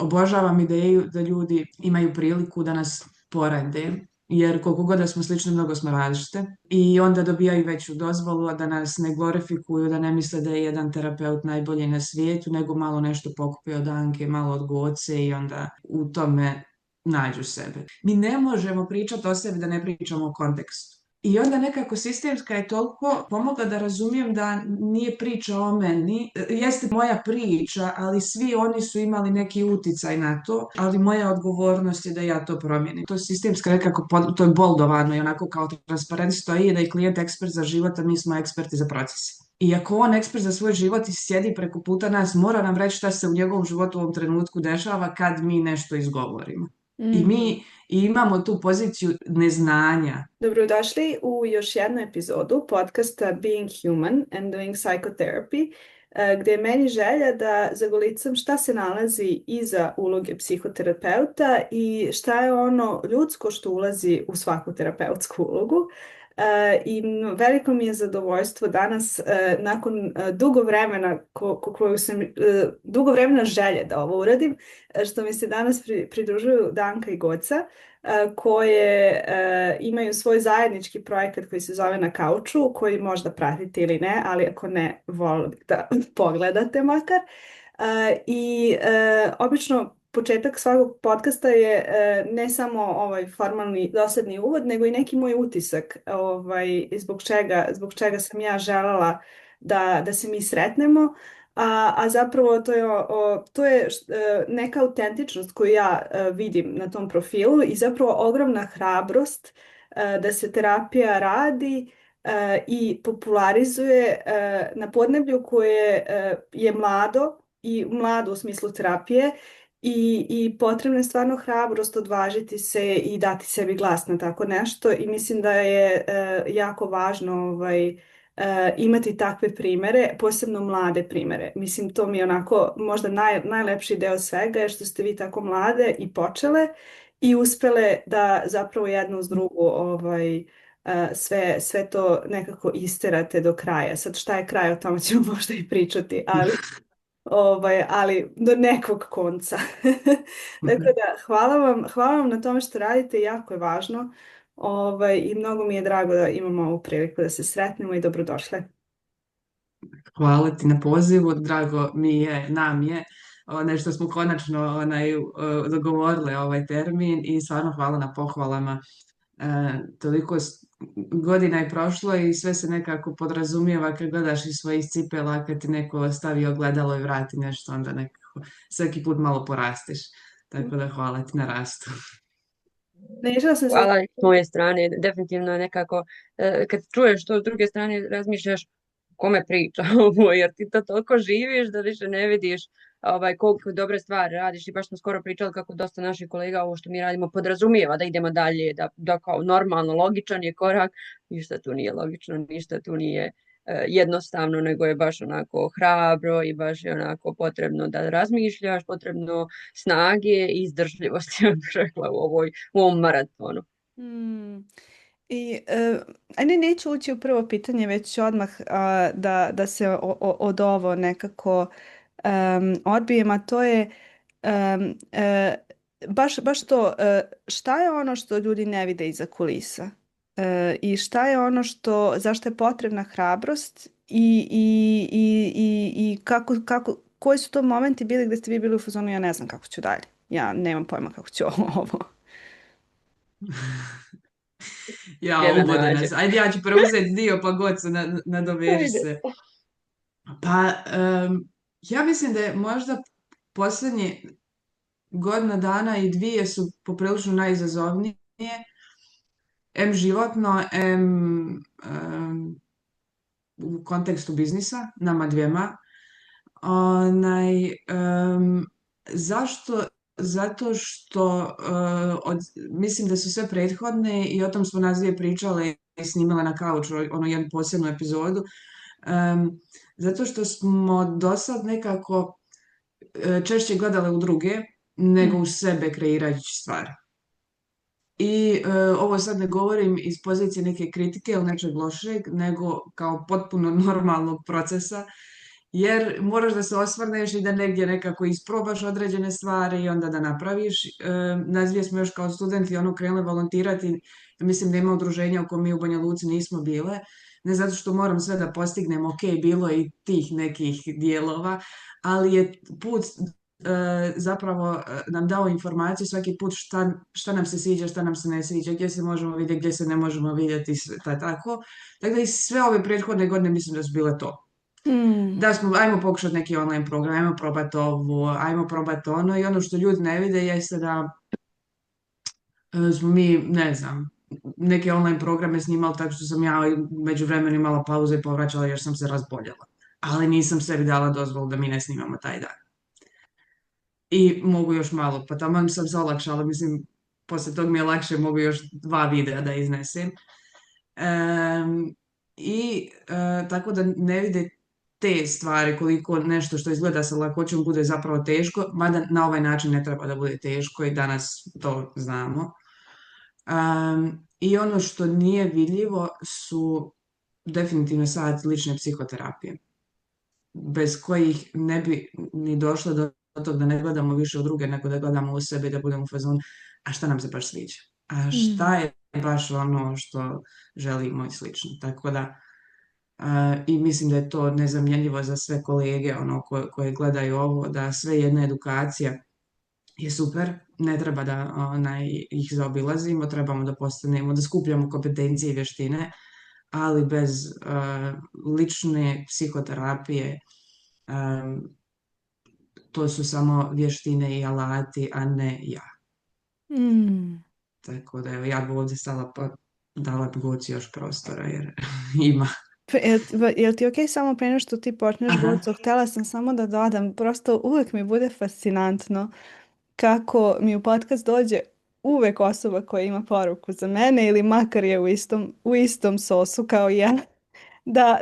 obožavam ideju da ljudi imaju priliku da nas porede, jer koliko god da smo slični, mnogo smo različite i onda dobijaju veću dozvolu, a da nas ne glorifikuju, da ne misle da je jedan terapeut najbolji na svijetu, nego malo nešto pokupe od Anke, malo od Goce i onda u tome nađu sebe. Mi ne možemo pričati o sebi da ne pričamo o kontekstu. I onda nekako sistemska je toliko pomogla da razumijem da nije priča o meni, jeste moja priča, ali svi oni su imali neki uticaj na to, ali moja odgovornost je da ja to promijenim. To je sistemska nekako, to je boldovano i onako kao transparent stoji da je klijent ekspert za život, a mi smo eksperti za proces. I ako on ekspert za svoj život i sjedi preko puta nas, mora nam reći šta se u njegovom životu u ovom trenutku dešava kad mi nešto izgovorimo. I mi imamo tu poziciju neznanja. Dobrodošli u još jednu epizodu podcasta Being Human and Doing Psychotherapy, gdje je meni želja da zagolicam šta se nalazi iza uloge psihoterapeuta i šta je ono ljudsko što ulazi u svaku terapeutsku ulogu. I veliko mi je zadovoljstvo danas, nakon dugo vremena dugo vremena želje da ovo uradim, što mi se danas pridružuju Danka i Goca, koje imaju svoj zajednički projekat koji se zove Na kauču, koji možda pratite ili ne, ali ako ne, volim da pogledate makar. Obično početak svakog podcasta je ne samo ovaj formalni dosadni uvod, nego i neki moj utisak, zbog čega sam ja željela da se mi sretnemo. A zapravo to je neka autentičnost koju ja vidim na tom profilu i zapravo ogromna hrabrost da se terapija radi i popularizuje na podneblju koje je mlado i mlado u smislu terapije i potrebna je stvarno hrabrost odvažiti se i dati sebi glas na tako nešto i mislim da je jako važno imati takve primere, posebno mlade primere. Mislim, to mi je onako možda najlepši deo svega je što ste vi tako mlade i počele i uspele da zapravo jedno uz drugu sve to nekako isterate do kraja. Sad šta je kraj, o tome ćemo možda i pričati, ali do nekog konca. Tako da, hvala vam na tome što radite, jako je važno. I mnogo mi je drago da imamo ovu priliku da se sretnemo i dobrodošle. Hvala ti na pozivu, drago nam je nešto smo konačno dogovorile ovaj termin i stvarno hvala na pohvalama. Toliko godina je prošlo i sve se nekako podrazumijeva kad gledaš iz svojih cipela, kad ti neko stavi ogledalo i vrati nešto, onda nekako svaki put malo porastiš. Tako da hvala ti na rastu. Hvala s moje strane, definitivno je nekako, kad čuješ to s druge strane, razmišljaš kome priča ovo, jer ti to toliko živiš da više ne vidiš koliko dobre stvari radiš i baš smo skoro pričali kako dosta naših kolega ovo što mi radimo podrazumijeva da idemo dalje, da kao normalno, logičan je korak, ništa tu nije logično, ništa tu nije jednostavno, nego je baš onako hrabro i baš je onako potrebno da razmišljaš, potrebno snage i izdržljivosti, ja bih rekla, u ovom maratonu. I neću ući u prvo pitanje, već ću odmah da se od ovo nekako odbijem, a to je baš to, šta je ono što ljudi ne vide iza kulisa i šta je ono zašto je potrebna hrabrost i koji su to momenti bili gdje ste vi bili u fazonu ja ne znam kako ću dalje, ja nemam pojma kako ću ovo. Ajde, ja ću preuzeti dio pa Gocu nadoveži se. Pa, ja mislim da je možda posljednje godina dana i dvije su poprilično najizazovnije. Em životno, u kontekstu biznisa, nama dvijema. Zašto? Zato što mislim da su sve prethodne i o tom smo nas dvije pričale i snimale na kauču jednu posebnu epizodu. Zato što smo do sad nekako češće gledale u druge nego u sebe kreirajući stvari. I ovo sad ne govorim iz pozicije neke kritike ili nečeg lošeg, nego kao potpuno normalnog procesa, jer moraš da se osvrneš i da negdje nekako isprobaš određene stvari i onda da napraviš. Nazvije smo još kao studenti krenuli volontirati, mislim da ima udruženja u kojem mi u Banja Luci nismo bile, ne zato što moram sve da postignem, ok, bilo je i tih nekih dijelova, ali je put zapravo nam dao informaciju svaki put šta nam se sviđa, šta nam se ne sviđa, gdje se možemo vidjeti, gdje se ne možemo vidjeti, tako. Tako da i sve ove prethodne godine mislim da su bile to. Da smo, ajmo pokušati neki online program, ajmo probati ovo, ajmo probati ono i ono što ljudi ne vide jeste da smo mi, ne znam, neke online programe snimali tako što sam ja među vremenu imala pauze i povraćala jer sam se razboljela. Ali nisam sebi dala dozvolu da mi ne snimamo taj dan. I mogu još malo, pa tamo sam se olakšala, mislim, poslije tog mi je lakše, mogu još 2 videa da iznesem. Tako da ne vide te stvari, koliko nešto što izgleda sa lakoćom bude zapravo teško, mada na ovaj način ne treba da bude teško i danas to znamo. I ono što nije vidljivo su definitivno sad lične psihoterapije, bez kojih ne bi ni došlo do toga da ne gledamo više u druge, nego da gledamo u sebe i da budemo u fazonu, a šta nam se baš sviđa? A šta je baš ono što želimo i slično? Tako da, i mislim da je to nezamjenjivo za sve kolege koje gledaju ovo, da sve jedna edukacija je super, ne treba da ih zaobilazimo, trebamo da postanemo, da skupljamo kompetencije i vještine, ali bez lične psihoterapije to su samo vještine i alati, a ne ja. Tako da evo, ja bi ovdje stala pa dala bi Goci još prostora jer ima. Jel ti ok samo pre nego što ti počneš, Goco, htjela sam samo da dodam, prosto uvijek mi bude fascinantno kako mi u podcast dođe uvijek osoba koja ima poruku za mene ili makar je u istom sosu kao ja.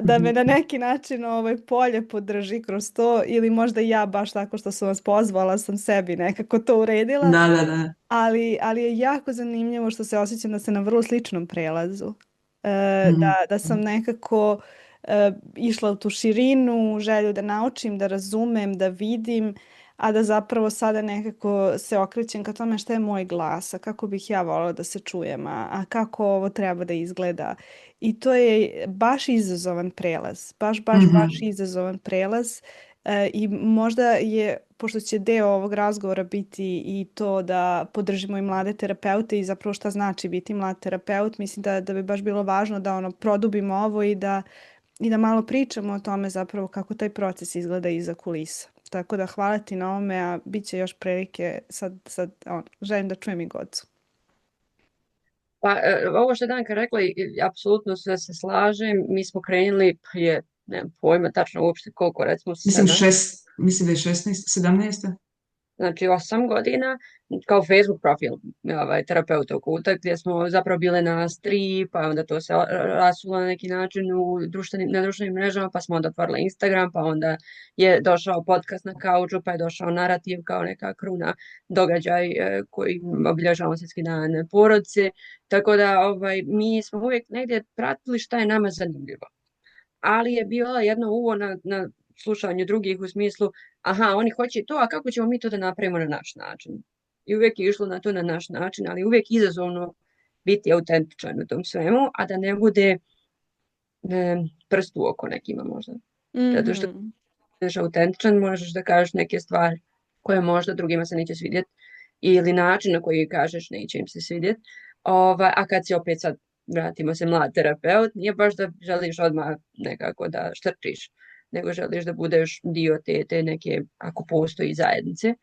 Da me na neki način polje podrži kroz to ili možda ja baš tako što sam vas pozvala sam sebi nekako to uredila. Da. Ali je jako zanimljivo što se osjećam da sam na vrlo sličnom prelazu. Da sam nekako išla u tu širinu, želju da naučim, da razumem, da vidim, a da zapravo sada nekako se okrećem ka tome šta je moj glas, a kako bih ja volila da se čujem, a kako ovo treba da izgleda. I to je baš izazovan prelaz, baš izazovan prelaz. I možda je, pošto će deo ovog razgovora biti i to da podržimo i mlade terapeute i zapravo šta znači biti mlad terapeut, mislim da bi baš bilo važno da produbimo ovo i da malo pričamo o tome zapravo kako taj proces izgleda iza kulisa. Tako da hvala ti na ovome, a bit će još prilike sad želim da čujem i Gocu. Pa ovo što je Danka rekla, apsolutno sve se slažem. Mi smo krenuli prije, nemam pojma tačno uopšte koliko, recimo mislim da je 16, 17. Znači 8 godina, kao Facebook profil terapeuta u kutak, gdje smo zapravo bile nas 3, pa onda to se rasulo na neki način na društvenim mrežama, pa smo onda otvorili Instagram, pa onda je došao podcast na kauču, pa je došao narativ kao neka kruna događaj koji obilježavamo Svjetski dan porodice. Tako da mi smo uvijek negdje pratili šta je nama zanimljivo. Ali je bila jedna uvo na slušanju drugih u smislu, aha, oni hoće to, a kako ćemo mi to da napravimo na naš način? I uvijek je išlo na to na naš način, ali uvijek izazovno biti autentičan u tom svemu, a da ne bude prst u oko nekima možda. Zato što budeš autentičan, možeš da kažeš neke stvari koje možda drugima se neće svidjeti ili način na koji kažeš neće im se svidjeti. A kad si opet sad, vratimo se, mlad terapeut, nije baš da želiš odmah nekako da štrčiš, nego želiš da budeš dio te neke, ako postoji, zajednice.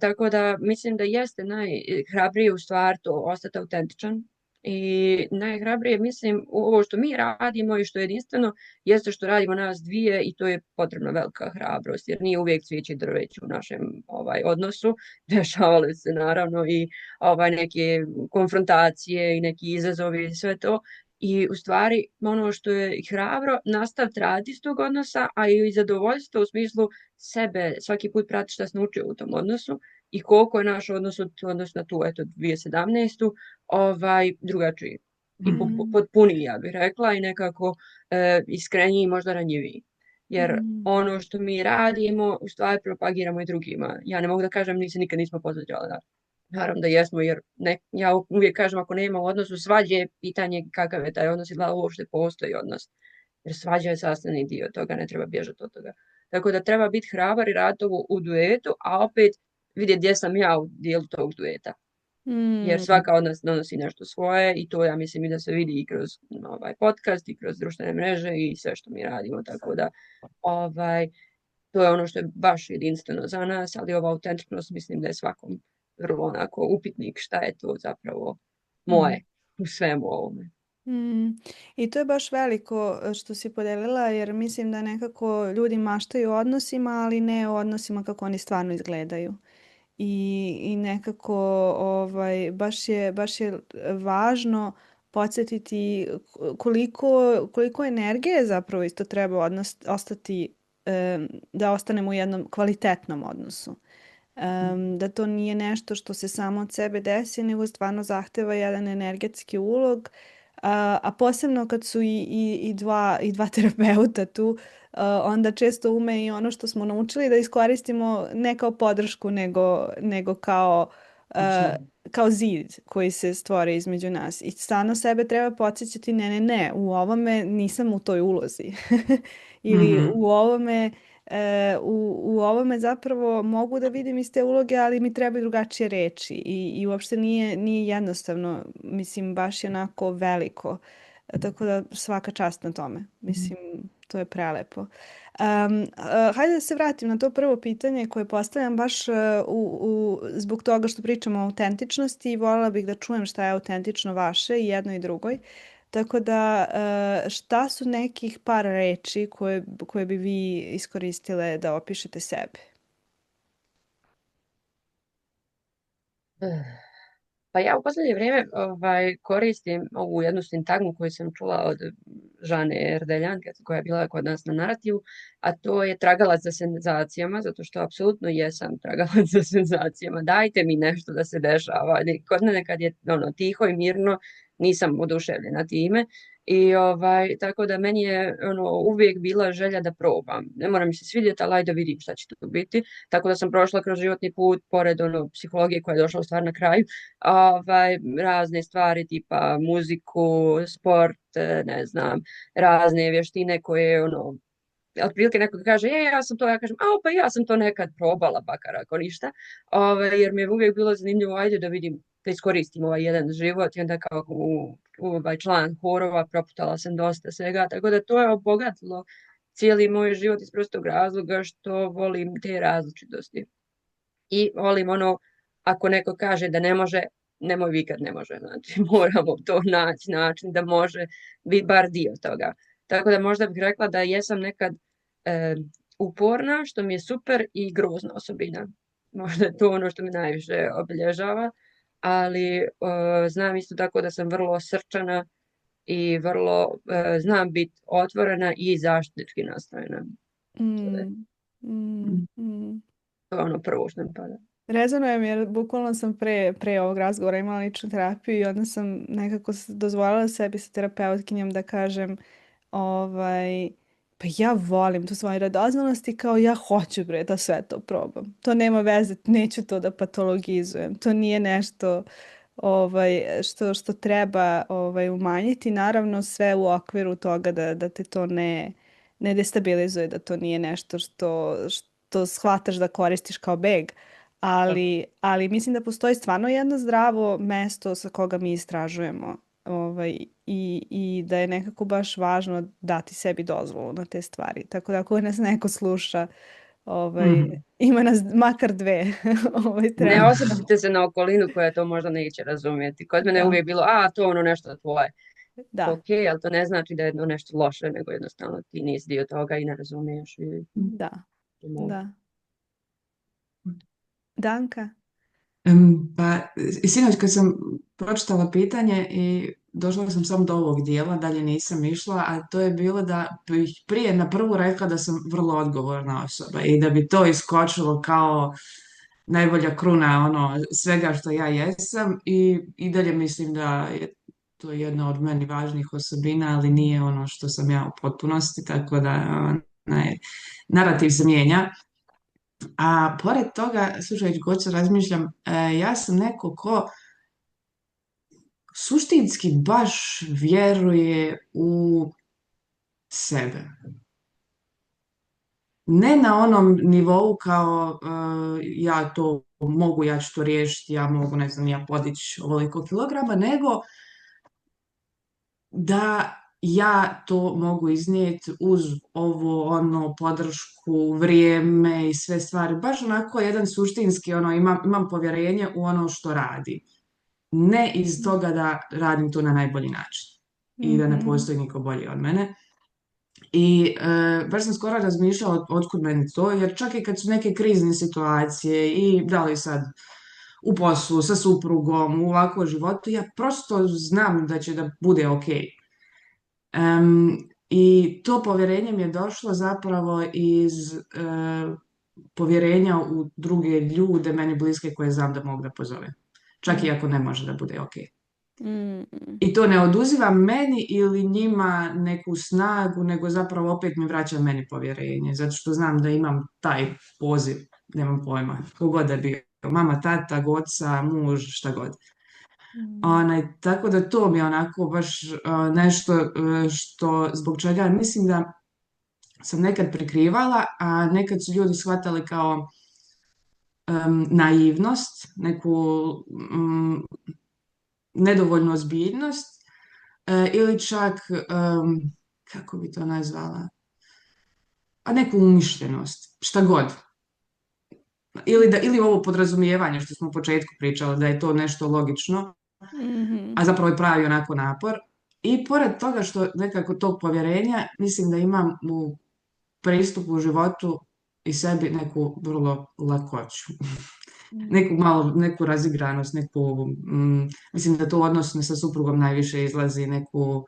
Tako da mislim da jeste najhrabrije u stvar to ostati autentičan i najhrabrije mislim ovo što mi radimo i što je jedinstveno jeste što radimo nas dvije i to je potrebna velika hrabrost jer nije uvijek cvijeće i drveće u našem odnosu. Dešavale se naravno i neke konfrontacije i neki izazovi i sve to. I u stvari ono što je hrabro nastaviti raditi iz tog odnosa, a i zadovoljstvo u smislu sebe svaki put prati šta se naučio u tom odnosu i koliko je naš odnos na tu 2017. Drugačiji. I potpuniji, ja bih rekla, i nekako iskreniji i možda ranjiviji. jer Mm. ono što mi radimo u stvari propagiramo i drugima. Ja ne mogu da kažem ni se nikad nismo posvađali. Naravno da jesmo, jer ja uvijek kažem ako nema u odnosu svađe je pitanje kakav je taj odnos i da li uopšte postoji odnos. Jer svađa je sastavni dio toga, ne treba bježati od toga. Tako da treba biti hrabar i raditi ovo u duetu, a opet vidjeti gdje sam ja u dijelu tog dueta. Jer Mm. svaka od nas donosi nešto svoje i to ja mislim i da se vidi i kroz ovaj podcast i kroz društvene mreže i sve što mi radimo. Tako da ovaj, to je ono što je baš jedinstveno za nas, ali ova autentičnost mislim da je svakom vrlo onako upitnik šta je to zapravo moje u svemu ovome. Mm. I to je baš veliko što si podelila, jer mislim da nekako ljudi maštaju o odnosima, ali ne o odnosima kako oni stvarno izgledaju. I nekako baš je važno podsjetiti koliko energije zapravo isto treba ostati, da ostanemo u jednom kvalitetnom odnosu. Da to nije nešto što se samo od sebe desi, nego stvarno zahteva jedan energetski ulog. A posebno kad su i dva terapeuta tu, onda često ume i ono što smo naučili da iskoristimo ne kao podršku, nego kao zid koji se stvori između nas. I stalno sebe treba podsjećati, ne, u ovome nisam u toj ulozi. Ili Mhm. u ovome zapravo mogu da vidim iz te uloge, ali mi trebaju drugačije reči i uopšte nije jednostavno, mislim, baš je onako veliko. Tako da svaka čast na tome. Mislim, to je prelepo. Hajde da se vratim na to prvo pitanje koje postavljam baš zbog toga što pričamo o autentičnosti i voljela bih da čujem šta je autentično vaše i jedno i drugoj. Tako da, šta su nekih par reči koje bi vi iskoristile da opišete sebe? Pa ja u posljednje vrijeme koristim ovu jednu sintagmu koju sam čula od Žane Erdeljan, koja je bila kod nas na narativu, a to je tragalac za senzacijama, zato što apsolutno jesam tragalac za senzacijama. Dajte mi nešto da se dešava. Kod mene kad je tiho i mirno, nisam oduševljena time. I tako da meni je uvijek bila želja da probam. Ne moram mi se svidjeti, ali ajde da vidim šta će to biti. Tako da sam prošla kroz životni put, pored psihologije koja je došla u stvar na kraju, razne stvari tipa muziku, sport, ne znam, razne vještine koje otprilike neko kaže, ja sam to, ja kažem, pa ja sam to nekad probala, bakar ako ništa, jer mi je uvijek bilo zanimljivo, ajde da vidim, da iskoristim ovaj jedan život i onda kao član horova proputala sam dosta svega, tako da to je obogatilo cijeli moj život iz prostog razloga što volim te različitosti. I volim ako neko kaže da ne može, nemoj vikad ne može, znači moramo to naći način da može biti bar dio toga. Tako da možda bih rekla da jesam nekad uporna, što mi je super, i grozna osobina. Možda je to ono što me najviše obilježava, ali znam isto tako da sam vrlo srčana i vrlo znam biti otvorena i zaštitnički nastrojena. To je prvo što mi pada. Rezonujem jer bukvalno sam pre ovog razgovora imala ličnu terapiju i onda sam nekako dozvolila sebi sa terapeutkinjom da kažem pa ja volim tu svoju radoznalost i kao ja hoću da sve to probam. To nema veze, neću to da patologizujem. To nije nešto što treba umanjiti. Naravno sve u okviru toga da te to ne destabilizuje, da to nije nešto što shvataš da koristiš kao beg. Ali mislim da postoji stvarno jedno zdravo mesto sa koga mi istražujemo i da je nekako baš važno dati sebi dozvolu na te stvari. Tako da ako nas neko sluša, ima nas makar dve. Ne osvrćite se na okolinu koja to možda neće razumjeti. Kod mene je uvijek bilo, to je nešto tvoje. Da. Ok, ali to ne znači da je nešto loše, nego jednostavno ti nisi dio toga i ne razumiješ. Da. Danka? Pa, sinoć kad sam pročitala pitanje i došla sam samo do ovog dijela, dalje nisam išla, a to je bilo da bih prije na prvu rekla da sam vrlo odgovorna osoba i da bi to iskočilo kao najbolja kruna svega što ja jesam i dalje mislim da je to jedna od meni važnih osobina, ali nije ono što sam ja u potpunosti, tako da narativ se mijenja. A pored toga, slušajući Gocu, razmišljam, ja sam neko ko suštinski baš vjeruje u sebe. Ne na onom nivou kao ja to mogu, ja ću to riješiti, ja mogu, ne znam, ja podići ovoliko kilograma, nego da ja to mogu iznijeti uz ovo, ono, podršku, vrijeme i sve stvari. Baš onako jedan suštinski, ono, imam povjerenje u ono što radi. Ne iz toga da radim to na najbolji način i da ne postoji niko bolji od mene. I baš sam skoro razmišljala otkud meni to, jer čak i kad su neke krizne situacije i da li sad u poslu, sa suprugom, u ovakvom životu, ja prosto znam da će da bude ok. I to povjerenje mi je došlo zapravo iz povjerenja u druge ljude, meni bliske, koje znam da mogu da pozovem. Čak i ako ne može da bude ok. I to ne oduziva meni ili njima neku snagu, nego zapravo opet mi vraća meni povjerenje, zato što znam da imam taj poziv, nemam pojma, kogod da bio, mama, tata, oca, muž, šta god. Tako da to mi je onako baš nešto što zbog čega mislim da sam nekad prikrivala, a nekad su ljudi shvatali kao naivnost, neku nedovoljnu ozbiljnost ili čak, kako bi to nazvala, a neku umišljenost, šta god. Ili ovo podrazumijevanje što smo u početku pričali, da je to nešto logično, a zapravo je pravi onako napor. I pored toga što nekako tog povjerenja, mislim da imam u pristupu u životu i sebi neku vrlo lakoću. Neku razigranost, mislim da to odnosno sa suprugom najviše izlazi, neku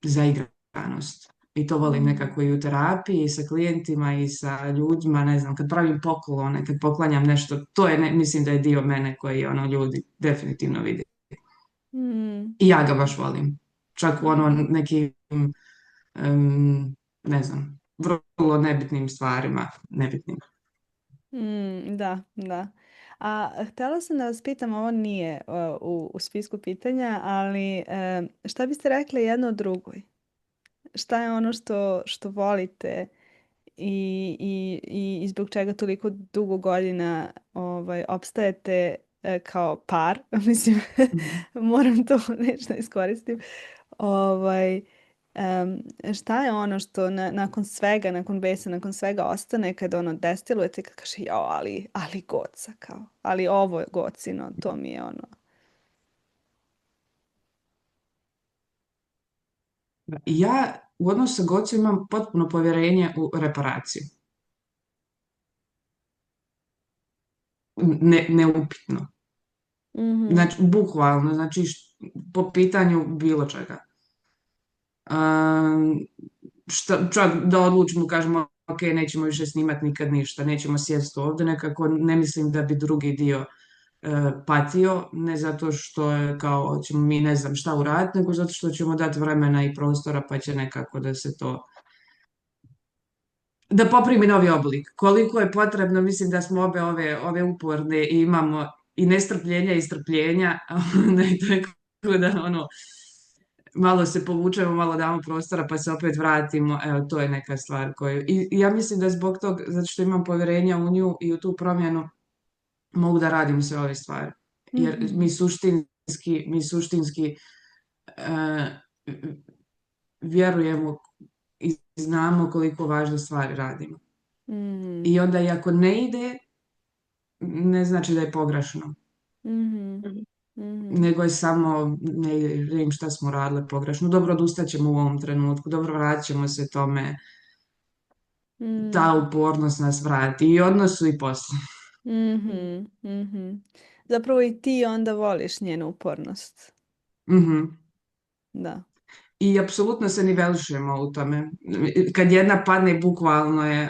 zaigranost. I to volim nekako i u terapiji, i sa klijentima, i sa ljudima, ne znam, kad pravim poklone, kad poklanjam nešto, to je, mislim da je dio mene koji ljudi definitivno vidi. I ja ga baš volim. Čak u nekim, ne znam, vrlo nebitnim stvarima, nebitnim. Da, da. A htjela sam da vas pitam, ovo nije u spisku pitanja, ali šta biste rekli jedno drugoj? Šta je ono što volite i zbog čega toliko dugo godina opstajete kao par? Mislim, moram to nešto iskoristim. Šta je ono što nakon svega, nakon besa, nakon svega ostane kad destilujete, kad kaže jao, ali Goca, kao, ali ovo je Gocino, to mi je ono. Ja u odnosu sa Gocom imam potpuno povjerenje u reparaciju. Neupitno. Znači, bukvalno, znači po pitanju bilo čega. Čak da odlučimo, kažemo, ok, nećemo više snimati nikad ništa, nećemo sjesti ovdje, nekako ne mislim da bi drugi dio patio, ne zato što je kao ćemo mi ne znam šta uraditi, nego zato što ćemo dati vremena i prostora pa će nekako da se to da poprimi novi oblik. Koliko je potrebno, mislim da smo ove uporne i imamo i nestrpljenja i strpljenja, tako da malo se povučemo, malo damo prostora pa se opet vratimo, evo to je neka stvar koju, i ja mislim da zbog toga, zato što imam povjerenja u nju i u tu promjenu, mogu da radim sve ove stvari. Jer mi suštinski vjerujemo i znamo koliko važne stvari radimo. I onda i ako ne ide, ne znači da je pogrešno. Nego je samo, ne vidim šta smo radile pogrešno. Dobro, odustaćemo u ovom trenutku, dobro, vratit ćemo se tome. Ta upornost nas vrati i odnosu i poslu. Zapravo i ti onda voliš njenu upornost. Da. I apsolutno se nivelišemo u tome. Kad jedna padne, bukvalno je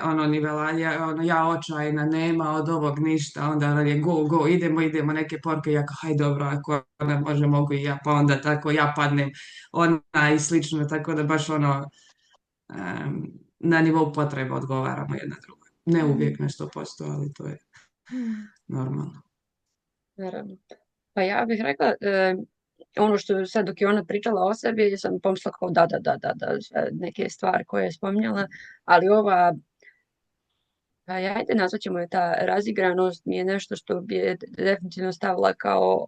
ja očajna, nema od ovog ništa, onda je go, idemo, neke porke, ja kao, haj dobro, ako ne može, mogu i ja, pa onda tako ja padnem, ona i slično, tako da baš na nivou potreba odgovaramo jedna drugoj. Ne uvijek Mm. na 100%, ali to je Mm. normalno. Naravno. Pa ja bih rekla, ono što sad dok je ona pričala o sebi, sam pomislila kao da, sve neke stvari koje je spominjala, ali ova, pa ajde nazvat ćemo je ta razigranost mi je nešto što bi je definitivno stavila kao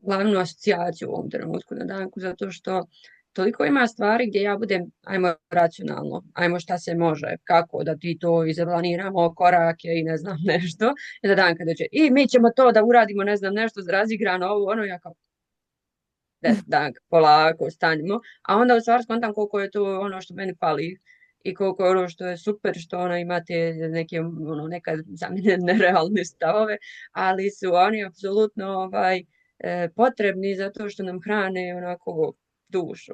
glavnu asocijaciju u ovom trenutku na Danku, zato što toliko ima stvari gdje ja budem, ajmo racionalno, ajmo šta se može, kako da ti to izplaniramo, korake i ne znam nešto. I da Danka dođe, i mi ćemo to da uradimo, ne znam nešto, razigrano ovo, ono, ja kao, Danka, polako, stanimo. A onda u stvari skontam koliko je to ono što meni fali i koliko je ono što je super, što ona ima te neke, ono, nekad za mene nerealne stavove, ali su oni apsolutno potrebni zato što nam hrane onako dušu.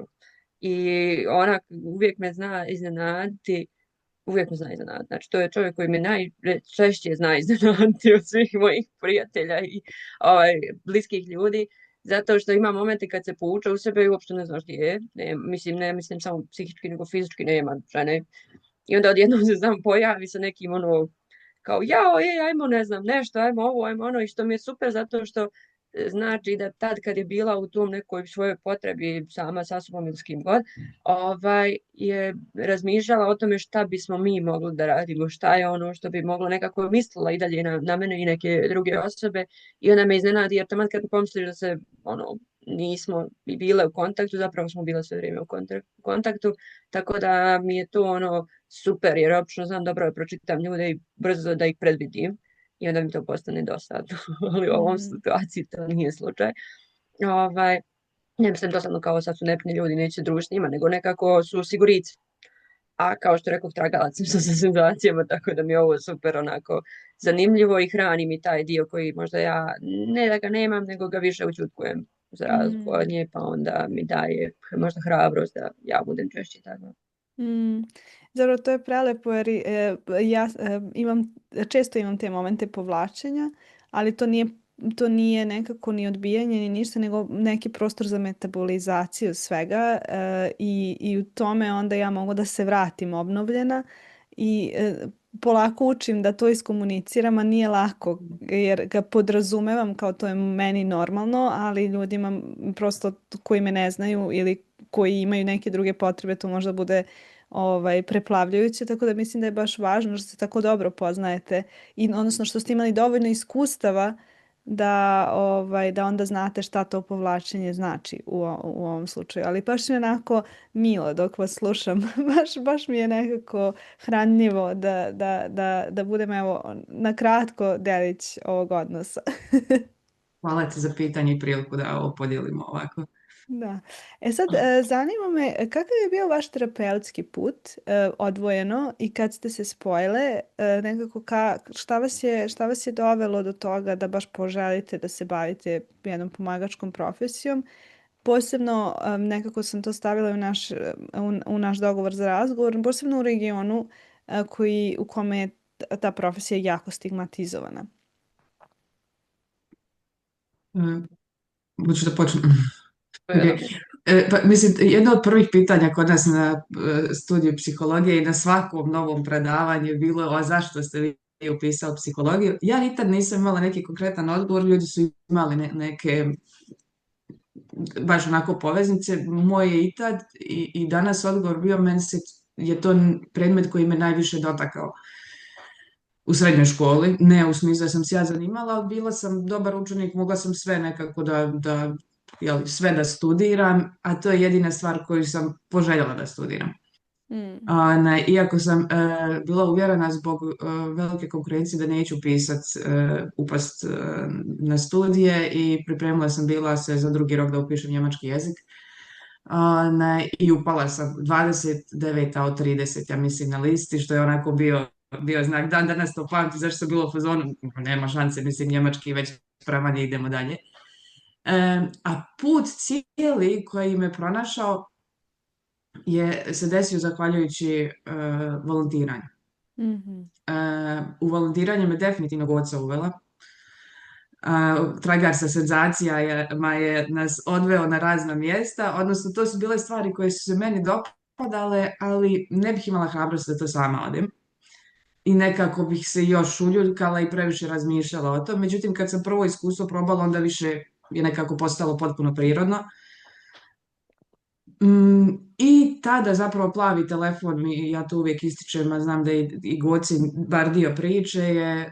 I ona uvijek me zna iznenaditi, uvijek me zna iznenaditi. Znači, to je čovjek koji me najčešće zna iznenaditi od svih mojih prijatelja i bliskih ljudi, zato što ima momente kad se pouče u sebe i uopšte ne znaš gdje je. Ne mislim samo psihički, nego fizički nema žene. I onda odjednom se znam pojavi sa nekim ono, kao jao, ajmo ne znam nešto, ajmo ovo, ajmo ono, i što mi je super zato što znači da tad kad je bila u tom nekoj svojoj potrebi sama sa sobom ili s kim god, je razmišljala o tome šta bismo mi mogli da radimo, šta je ono što bi moglo nekako mislila i dalje na mene i neke druge osobe i ona me iznenadi jer tamo kad pomisliš da se ono nismo bile u kontaktu, zapravo smo bile sve vrijeme u kontaktu, tako da mi je to ono super jer obično znam dobro da pročitam ljude i brzo da ih predvidim i onda mi to postane dosadno, ali u ovom situaciji to nije slučaj. Ne mislim dosadno kao sad su nepni ljudi, neće družiti s njima, nego nekako su sigurici. A kao što rekao, tragalac sam sa situacijama, tako da mi je ovo super onako zanimljivo i hrani mi taj dio koji možda ja ne da ga nemam, nego ga više učutkujem za razliku od nje, pa onda mi daje možda hrabrost da ja budem češće tako. Zapravo to je prelepo jer ja često imam te momente povlačenja, ali to nije nekako ni odbijanje ni ništa, nego neki prostor za metabolizaciju svega i u tome onda ja mogu da se vratim obnovljena i polako učim da to iskomuniciram, a nije lako jer ga podrazumevam kao to je meni normalno, ali ljudima prosto koji me ne znaju ili koji imaju neke druge potrebe, to možda bude preplavljujuće, tako da mislim da je baš važno što se tako dobro poznajete i odnosno što ste imali dovoljno iskustava da onda znate šta to povlačenje znači u ovom slučaju. Ali baš mi je onako milo dok vas slušam. baš mi je nekako hranljivo da budem evo na kratko delić ovog odnosa. Hvala ti za pitanje i priliku da ovo podijelimo ovako. Da. Sad, zanima me kakav je bio vaš terapeutski put odvojeno i kad ste se spojile, nekako šta vas je dovelo do toga da baš poželite da se bavite jednom pomagačkom profesijom? Posebno nekako sam to stavila u naš dogovor za razgovor, posebno u regionu u kome je ta profesija jako stigmatizovana. Hoću da počnem. Okay. Pa, mislim, jedno od prvih pitanja kod nas na studiju psihologije i na svakom novom predavanju je bilo a zašto ste vi upisao psihologiju? Ja nikad nisam imala neki konkretan odgovor, ljudi su imali neke baš onako poveznice. Moj je i tad i danas odgovor bio meni je to predmet koji me najviše dotakao u srednjoj školi. Ne u smislu da sam se ja zanimala, ali bila sam dobar učenik, mogla sam sve nekako sve da studiram, a to je jedina stvar koju sam poželjela da studiram. Iako sam bila uvjerena zbog velike konkurencije da neću upast na studije i pripremila sam bila se za drugi rok da upišem njemački jezik. I upala sam 29. od 30, ja mislim, na listi, što je onako bio znak. Dan danas to pamti, zašto sam bila u fazonu, nema šanse, mislim, njemački već spravan, idemo dalje. A put cijeli koji me pronašao se desio zahvaljujući volontiranju. U volontiranje me definitivno oca uvela. tragar sa senzacijama je nas odveo na razna mjesta, odnosno to su bile stvari koje su se meni dopadale, ali ne bih imala hrabrost da to sama odim. I nekako bih se još uljuljkala i previše razmišljala o tom. Međutim, kad sam prvo iskustvo probala, onda više je nekako postalo potpuno prirodno. I tada zapravo plavi telefon, ja to uvijek ističem, a znam da i Goci bar dio priče je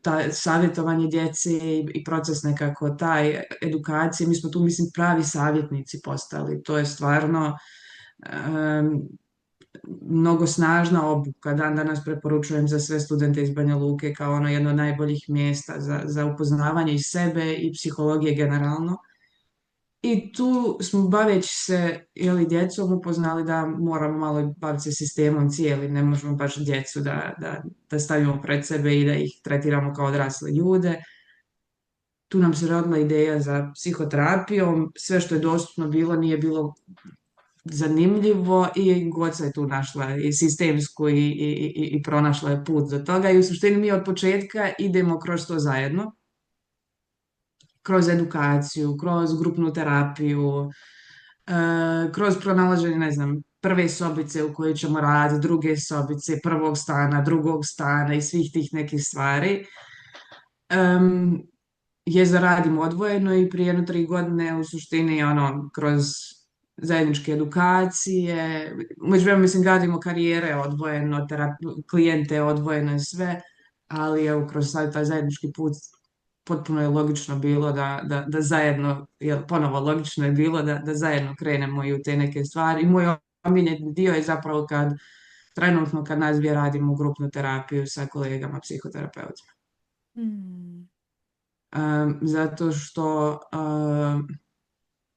ta savjetovanje djece i proces nekako taj edukacije. Mi smo tu, mislim, pravi savjetnici postali. To je stvarno mnogo snažna obuka. Dan danas preporučujem za sve studente iz Banja Luke kao ono jedno od najboljih mjesta za upoznavanje i sebe i psihologije generalno. I tu smo baveći se djecom upoznali da moramo malo baviti se sistemom cijeli, ne možemo baš djecu da stavimo pred sebe i da ih tretiramo kao odrasle ljude. Tu nam se rodila ideja za psihoterapijom, sve što je dostupno bilo nije bilo zanimljivo i Goca je tu našla i sistemsku i pronašla je put do toga i u suštini mi od početka idemo kroz to zajedno, kroz edukaciju, kroz grupnu terapiju, kroz pronalaženje, ne znam, prve sobice u kojoj ćemo raditi, druge sobice, prvog stana, drugog stana i svih tih nekih stvari. Je da radimo odvojeno i prije 3 godine u suštini kroz zajedničke edukacije, međutim mislim gradimo karijere odvojeno, klijente odvojeno i sve, ali evo kroz taj zajednički put potpuno je logično bilo da zajedno, ponovo logično je bilo da zajedno krenemo i u te neke stvari. I moj omiljeni dio je zapravo trenutno kad nas dvije radimo grupnu terapiju sa kolegama psihoterapeutima. Zato što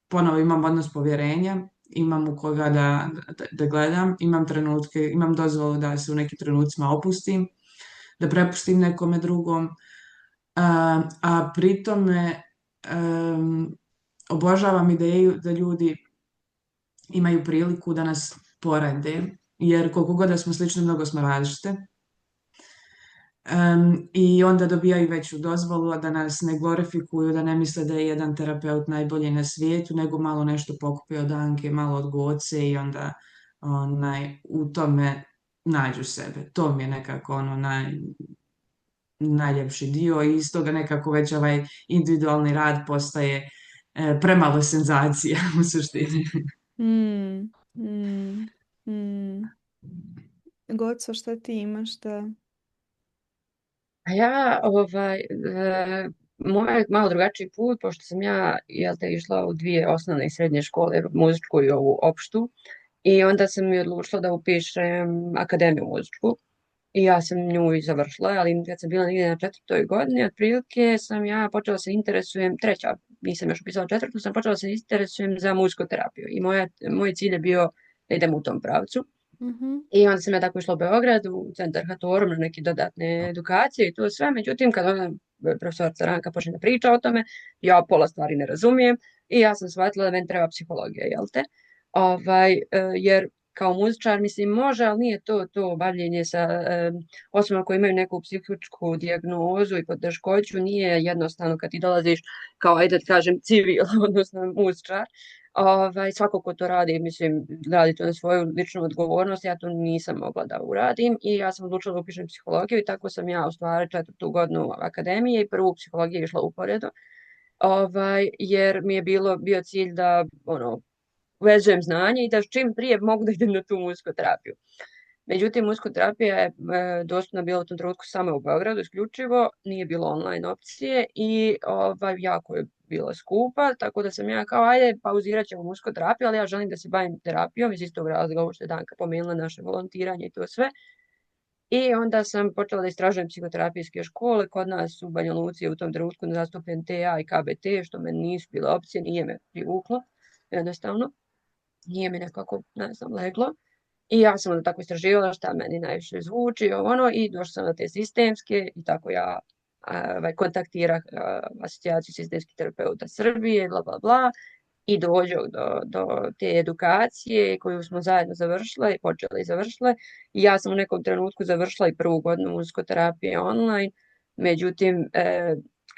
ponovo imam odnos povjerenja, imam u koga da gledam, imam trenutke, imam dozvolu da se u nekim trenucima opustim, da prepustim nekome drugom, a pri tome obožavam ideju da ljudi imaju priliku da nas porede, jer koliko god da smo slični, mnogo smo različite. I onda dobijaju veću dozvolu, a da nas ne glorifikuju, da ne misle da je jedan terapeut najbolji na svijetu, nego malo nešto pokupi od Anke, malo od Goce i onda u tome nađu sebe. To mi je nekako najljepši dio i iz toga nekako već ovaj individualni rad postaje premalo senzacija u suštini. Goco, šta ti imaš da... A ja, moj je malo drugačiji put, pošto sam ja, išla u 2 osnovne i srednje škole, muzičku i ovu opštu, i onda sam mi odlučila da upišem akademiju muzičku. I ja sam nju i završila, ali kad sam bila negdje na 4. godini, otprilike sam ja počela se interesujem, 3. nisam još upisala 4. sam počela se interesujem za muzikoterapiju. I moj cilj je bio da idem u tom pravcu. I onda sam ja tako išla u Beograd, u centar Hatorum na neke dodatne edukacije i to sve. Međutim, kad ona profesorica Ranka počne da priča o tome, ja pola stvari ne razumijem i ja sam shvatila da meni treba psihologija, jel te? Jer kao muzičar, mislim, može, ali nije to bavljenje sa osobama koji imaju neku psihičku dijagnozu i poteškoću, nije jednostavno kad ti dolaziš kao, ajde da kažem, civil, odnosno muzičar. Svako ko to radi, mislim, radi to na svoju ličnu odgovornost, ja to nisam mogla da uradim i ja sam odlučila da upišem psihologiju i tako sam ja u stvari 4. godinu akademije i prvu psihologiju išla uporedo, jer mi je bio cilj da uvezujem znanje i da čim prije mogu da idem na tu muzikoterapiju. Međutim, muzikoterapija je dostupna bila u tom trenutku samo u Beogradu, isključivo, nije bilo online opcije i jako je bila skupa, tako da sam ja kao, ajde, pauzirat ćemo muzikoterapiju, ali ja želim da se bavim terapijom iz istog razloga, ovo što je Danka pomenula, naše volontiranje i to sve. I onda sam počela da istražujem psihoterapijske škole, kod nas u Banja Luci u tom trenutku zastupljen TA i KBT, što meni nisu bile opcije, nije me privuklo, jednostavno. Nije mi nekako, ne znam, leglo. I ja sam onda tako istraživala šta meni najviše zvuči, i došla sam na te sistemske i tako ja kontaktirah asocijaciju sistemskih terapeuta Srbije, bla, bla, bla, i dođu do te edukacije koju smo zajedno završile i počele i završile. I ja sam u nekom trenutku završila i 1. godinu muzikoterapije online, međutim,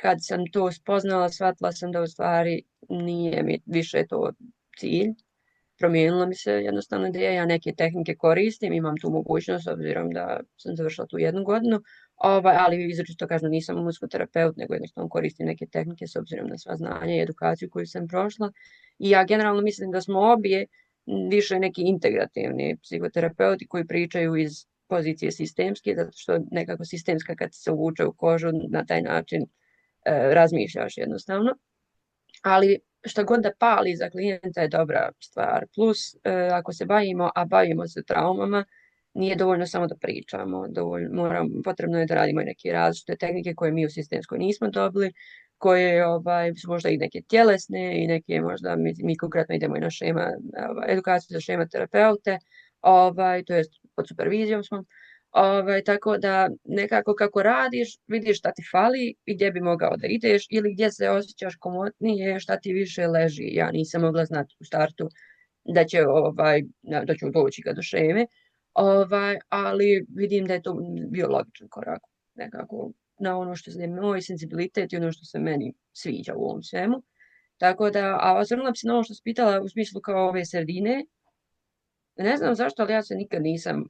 kad sam to spoznala, shvatila sam da u stvari nije mi više to cilj. Promijenila mi se jednostavno ideja, ja neke tehnike koristim, imam tu mogućnost, obzirom da sam završila tu 1 godinu, ali izričito kažem nisam muzikoterapeut, nego jednostavno koristim neke tehnike s obzirom na sva znanja i edukaciju koju sam prošla. I ja generalno mislim da smo obje više neki integrativni psihoterapeuti koji pričaju iz pozicije sistemske, zato što nekako sistemska kad se uvuče u kožu na taj način razmišljaš jednostavno. Ali šta god da pali za klijenta je dobra stvar. Plus, ako se bavimo se traumama, nije dovoljno samo da pričamo. Potrebno je da radimo i neke različite tehnike koje mi u sistemskoj nismo dobili, koje su možda i neke tjelesne i neke možda mi konkretno idemo i na edukaciju za šema terapeute, to jest pod supervizijom smo. Tako da nekako kako radiš, vidiš šta ti fali i gdje bi mogao da ideš ili gdje se osjećaš komotnije, šta ti više leži. Ja nisam mogla znati u startu da ću doći do šeme, ali vidim da je to bio logičan korak nekako na ono što je moj senzibilitet i ono što se meni sviđa u ovom svemu. Tako da, a osvrnula bi se na ovo što si pitala u smislu kao ove sredine. Ne znam zašto, ali ja se nikad nisam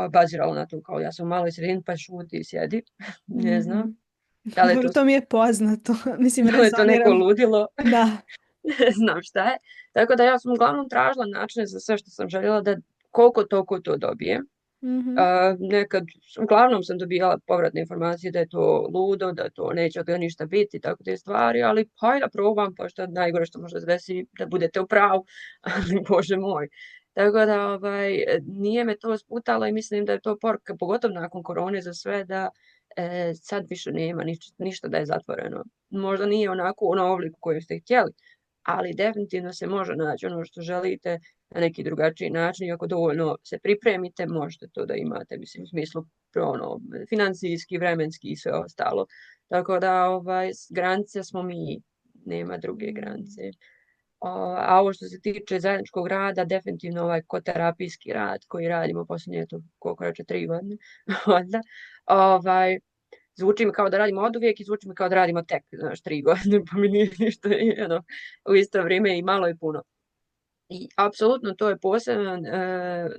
bazirala na to, kao ja sam u maloj sredini pa šuti i sjedi. Ne znam. Da li je Dobro, to mi je poznato. Mislim, da li je to neko rezoniram. ludilo? Da. Ne znam šta je. Tako da ja sam uglavnom tražila načine za sve što sam željela da koliko toliko to dobijem. Nekad, uglavnom sam dobijala povratne informacije da je to ludo, da to neće od toga ništa biti, tako te stvari, ali hajde da probam, pa što najgore što može se desiti da budete u pravu, ali Bože moj. Tako da nije me to sputalo i mislim da je to poruka, pogotovo nakon korone za sve, da sad više nema ništa da je zatvoreno. Možda nije onako u obliku koju ste htjeli, ali definitivno se može naći ono što želite na neki drugačiji način i ako dovoljno se pripremite, možete to da imate, mislim, u smislu financijski, vremenski i sve ostalo. Tako da granice smo mi, nema druge granice. A ovo što se tiče zajedničkog rada, definitivno ovaj koterapijski rad koji radimo posljednje, koliko reče, 3 godine, zvuči mi kao da radimo od uvijek i zvuči mi kao da radimo tek, 3 godine, pa mi nije ništa u isto vrijeme i malo i puno. I apsolutno to je poseban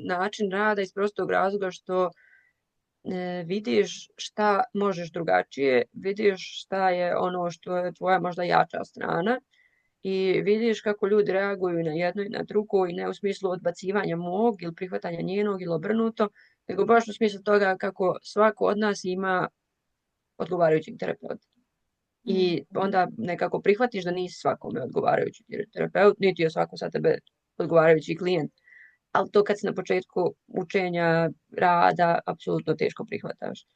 način rada iz prostog razloga što vidiš šta možeš drugačije, vidiš šta je ono što je tvoja možda jača strana i vidiš kako ljudi reaguju na jedno i na drugo i ne u smislu odbacivanja mog ili prihvatanja njenog ili obrnuto, nego baš u smislu toga kako svako od nas ima odgovarajućeg terapeuta. I onda nekako prihvatiš da nisi svakome odgovarajući terapeut, niti je svako sa tebe odgovarajući klijent. Ali to kad si na početku učenja rada, apsolutno teško prihvataš.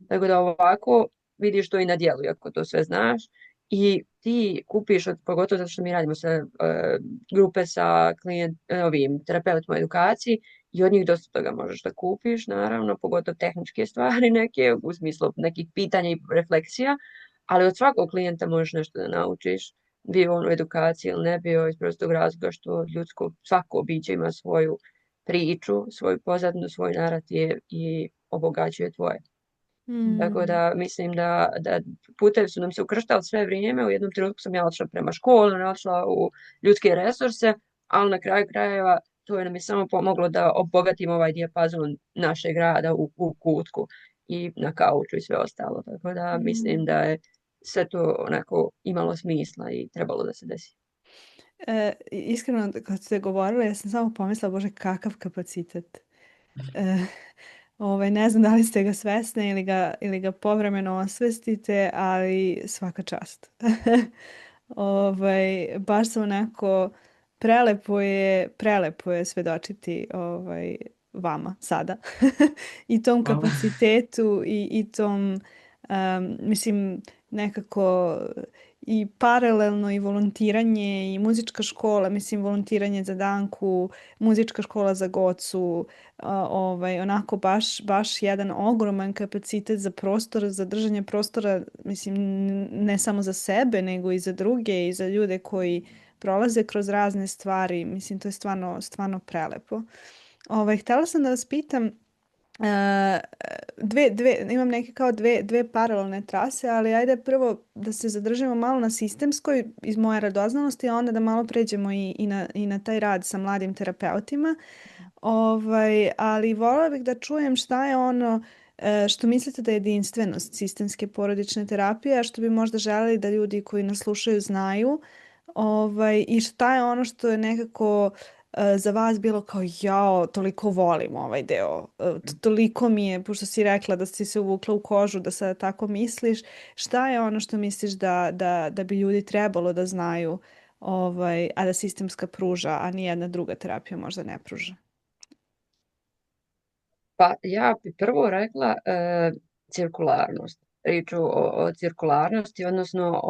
Tako da ovako vidiš to i na djelu, ako to sve znaš. I ti kupiš, pogotovo zato što mi radimo sa grupe sa terapeutima u edukaciji, i od njih dosta toga možeš da kupiš, naravno, pogotovo tehničke stvari neke, u smislu nekih pitanja i refleksija, ali od svakog klijenta možeš nešto da naučiš, bio on u edukaciji ili ne bio, iz prostog razloga što svako biće ima svoju priču, svoju pozadinu, svoj narativ i obogaćuje tvoje. Tako da mislim da putevi su nam se ukrštali sve vrijeme. U jednom trenutku sam ja otišla prema školi, otišla u ljudske resurse, ali na kraju krajeva to nam je samo pomoglo da obogatimo ovaj dijapazon našeg rada u kutku i na kauču i sve ostalo. Tako da mislim da je sve to onako imalo smisla i trebalo da se desi. Iskreno, kad ste govorili, ja sam samo pomislila, Bože, kakav kapacitet. Ne znam da li ste ga svesni ili ga povremeno osvestite, ali svaka čast. Baš sam onako prelepo je svedočiti vama sada. I tom kapacitetu i tom, mislim, nekako i paralelno i volontiranje i muzička škola, mislim volontiranje za Danku, muzička škola za Gocu, onako baš jedan ogroman kapacitet za prostor, za držanje prostora, mislim ne samo za sebe nego i za druge i za ljude koji prolaze kroz razne stvari, mislim to je stvarno prelepo. Htjela sam da vas pitam, E, imam neke kao dve paralelne trase, ali ajde prvo da se zadržimo malo na sistemskoj iz moje radoznalosti, a onda da malo pređemo i na taj rad sa mladim terapeutima. Ali voljela bih da čujem šta je ono što mislite da je jedinstvenost sistemske porodične terapije, a što bi možda želeli da ljudi koji nas slušaju znaju. I šta je ono što je nekako za vas bilo kao jao, toliko volim ovaj deo. Toliko mi je, pošto si rekla da si se uvukla u kožu, da sada tako misliš, šta je ono što misliš da bi ljudi trebalo da znaju, a da sistemska pruža, a nijedna druga terapija možda ne pruža? Pa ja bi prvo rekla cirkularnost. Priču o cirkularnosti, odnosno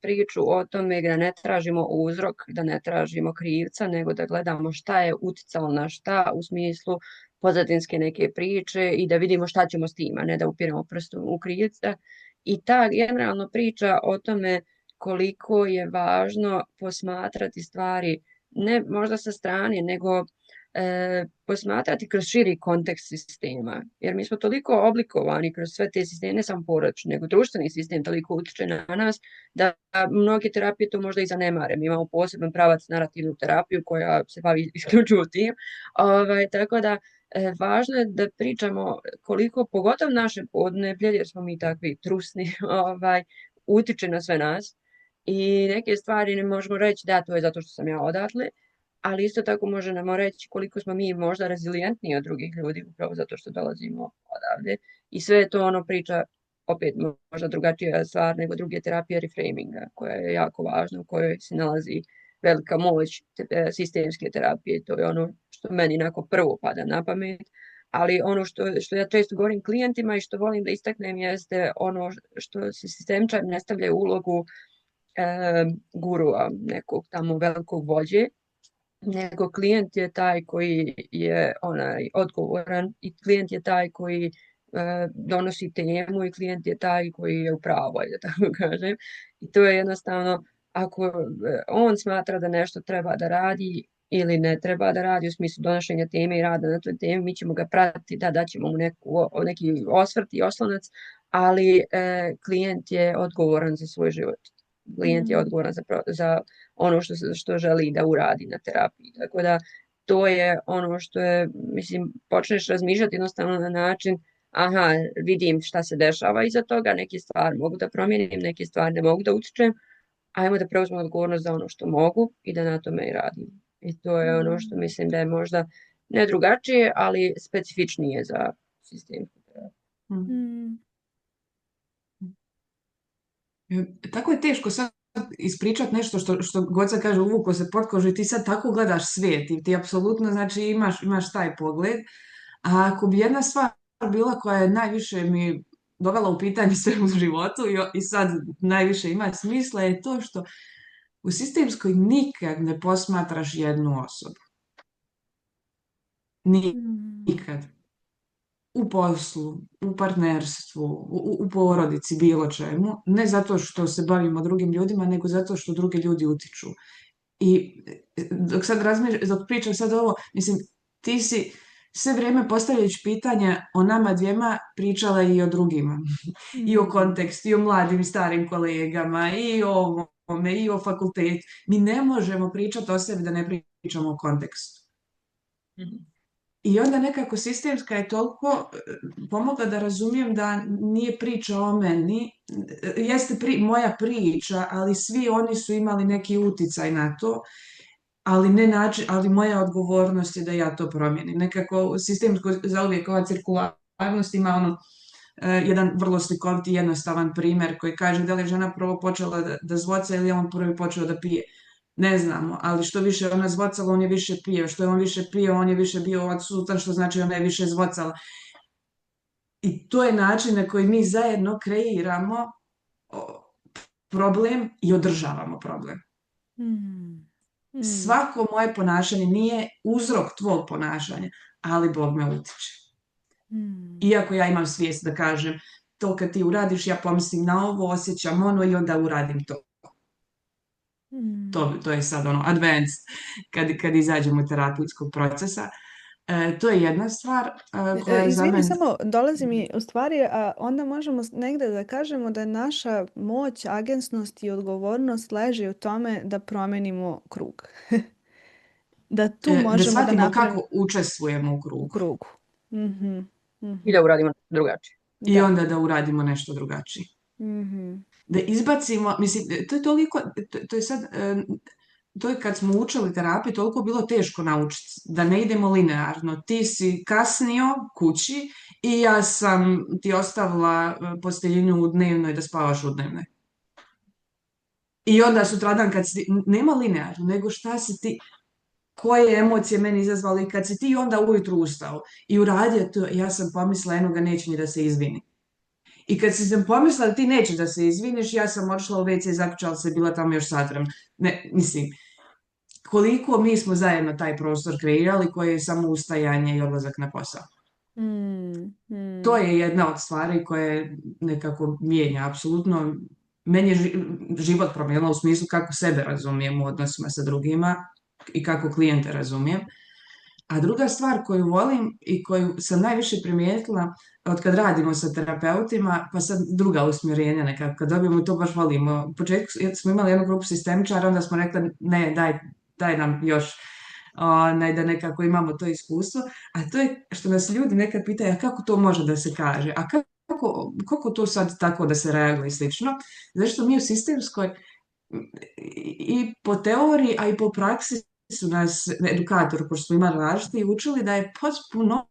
priču o tome da ne tražimo uzrok, da ne tražimo krivca, nego da gledamo šta je uticalo na šta u smislu pozadinske neke priče i da vidimo šta ćemo s tim, a ne da upiremo prstom u krivca. I ta generalno priča o tome koliko je važno posmatrati stvari ne možda sa strane, nego posmatrati kroz širi kontekst sistema. Jer mi smo toliko oblikovani kroz sve te sisteme, ne samo porodični, nego društveni sistem toliko utiče na nas da mnoge terapije to možda i zanemare. Mi imamo poseban pravac narativnu terapiju koja se bavi isključivo tim. Tako da važno je da pričamo koliko, pogotovo naše podneblje, jer smo mi takvi trusni, utiče na sve nas. I neke stvari ne možemo reći da to je zato što sam ja odatle, ali isto tako možemo reći koliko smo mi možda rezilijentniji od drugih ljudi upravo zato što dolazimo odavde. I sve je to ono priča, opet možda drugačija stvar nego druge terapije reframinga, koja je jako važna, u kojoj se nalazi velika moć sistemske terapije. To je ono što meni onako prvo pada na pamet. Ali ono što ja često govorim klijentima i što volim da istaknem jeste ono što se sistemčar ne stavlja u ulogu gurua, nekog tamo velikog vođe, nego klijent je taj koji je odgovoran i klijent je taj koji donosi temu i klijent je taj koji je u pravu, da tako kažem. I to je jednostavno, ako on smatra da nešto treba da radi ili ne treba da radi u smislu donošenja teme i rada na toj temi, mi ćemo ga pratiti, daćemo mu neki osvrt i oslonac, ali klijent je odgovoran za svoj život. Klijent je odgovoran za ono što želi da uradi na terapiji. Tako da to je ono što je, mislim, počneš razmišljati jednostavno na način, aha, vidim šta se dešava iza toga, neke stvari mogu da promijenim, neke stvari ne mogu da utičem, ajmo da preuzmemo odgovornost za ono što mogu i da na tome i radim. I to je ono što mislim da je možda ne drugačije, ali specifičnije za sistemsku terapiju. Tako je teško sad ispričati nešto što Goca kaže, uvuko se pod kožu i ti sad tako gledaš svijet i ti apsolutno znači imaš taj pogled. A ako bi jedna stvar bila koja je najviše mi dovela u pitanje sve u životu i sad najviše ima smisla je to što u sistemskoj nikad ne posmatraš jednu osobu. Nikad. U poslu, u partnerstvu, u porodici, bilo čemu. Ne zato što se bavimo drugim ljudima, nego zato što drugi ljudi utiču. I dok pričam sad ovo, mislim, ti si sve vrijeme postavljajući pitanja o nama dvijema pričala i o drugima. I o kontekstu, i o mladim i starim kolegama, i o ovome, i o fakultetu. Mi ne možemo pričati o sebi da ne pričamo o kontekstu. I onda nekako sistemska je toliko pomogla da razumijem da nije priča o meni, jeste moja priča, ali svi oni su imali neki uticaj na to, ali ne način, ali moja odgovornost je da ja to promijenim. Nekako sistemsko zauvijek ova cirkularnost ima jedan vrlo slikovit i jednostavan primjer koji kaže da li je žena prvo počela da zvoca ili je on prvi počeo da pije. Ne znamo, ali što više ona zvocala, on je više pio. Što je on više pio, on je više bio odsutan, što znači ona je više zvocala. I to je način na koji mi zajedno kreiramo problem i održavamo problem. Svako moje ponašanje nije uzrok tvog ponašanja, ali Bog me utiče. Iako ja imam svijest da kažem, to kad ti uradiš, ja pomislim na ovo, osjećam ono i onda uradim to. To je sad advanced kad izađemo u terapijskog procesa. To je jedna stvar koja je za Izvini, mene... samo dolazi mi u stvari, a onda možemo negde da kažemo da je naša moć, agensnost i odgovornost leži u tome da promenimo krug. Da tu Da možemo da shvatimo napravimo kako učestvujemo u u krugu krugu. Mhm, I mhm. da uradimo drugačije. i Da. onda da uradimo nešto drugačije. Mhm. Da izbacimo, mislim, to je toliko, to je sad, to je kad smo učili terapiju, toliko bilo teško naučiti, da ne idemo linearno. Ti si kasnio kući i ja sam ti ostavila posteljinu u dnevnoj da spavaš u dnevnoj. I onda sutradan kad si, nema linearno, nego šta si ti, koje emocije meni izazvali kad si ti onda ujutru ustao i uradio to, ja sam pomislila eno ga neće ni da se izvini. I kad sam pomislila da ti nećeš da se izviniš, ja sam otišla u WC i zaključala se, bila tamo još sat vremena. Ne, mislim, koliko mi smo zajedno taj prostor kreirali koji je samo ustajanje i odlazak na posao. To je jedna od stvari koje nekako mijenja apsolutno. Meni je život promijenila u smislu kako sebe razumijem u odnosima sa drugima i kako klijente razumijem. A druga stvar koju volim i koju sam najviše primijetila od kad radimo sa terapeutima, pa sad druga usmjerenja nekako, kad dobijemo to baš volimo. U početku smo imali jednu grupu sistemičara, onda smo rekli ne, daj nam još da nekako imamo to iskustvo. A to je što nas ljudi nekad pitaju, a kako to može da se kaže? A kako to sad tako da se reaguje i slično? Zašto mi u sistemskoj i po teoriji, a i po praksi su nas edukatori, pošto smo imali različiti, učili da je potpuno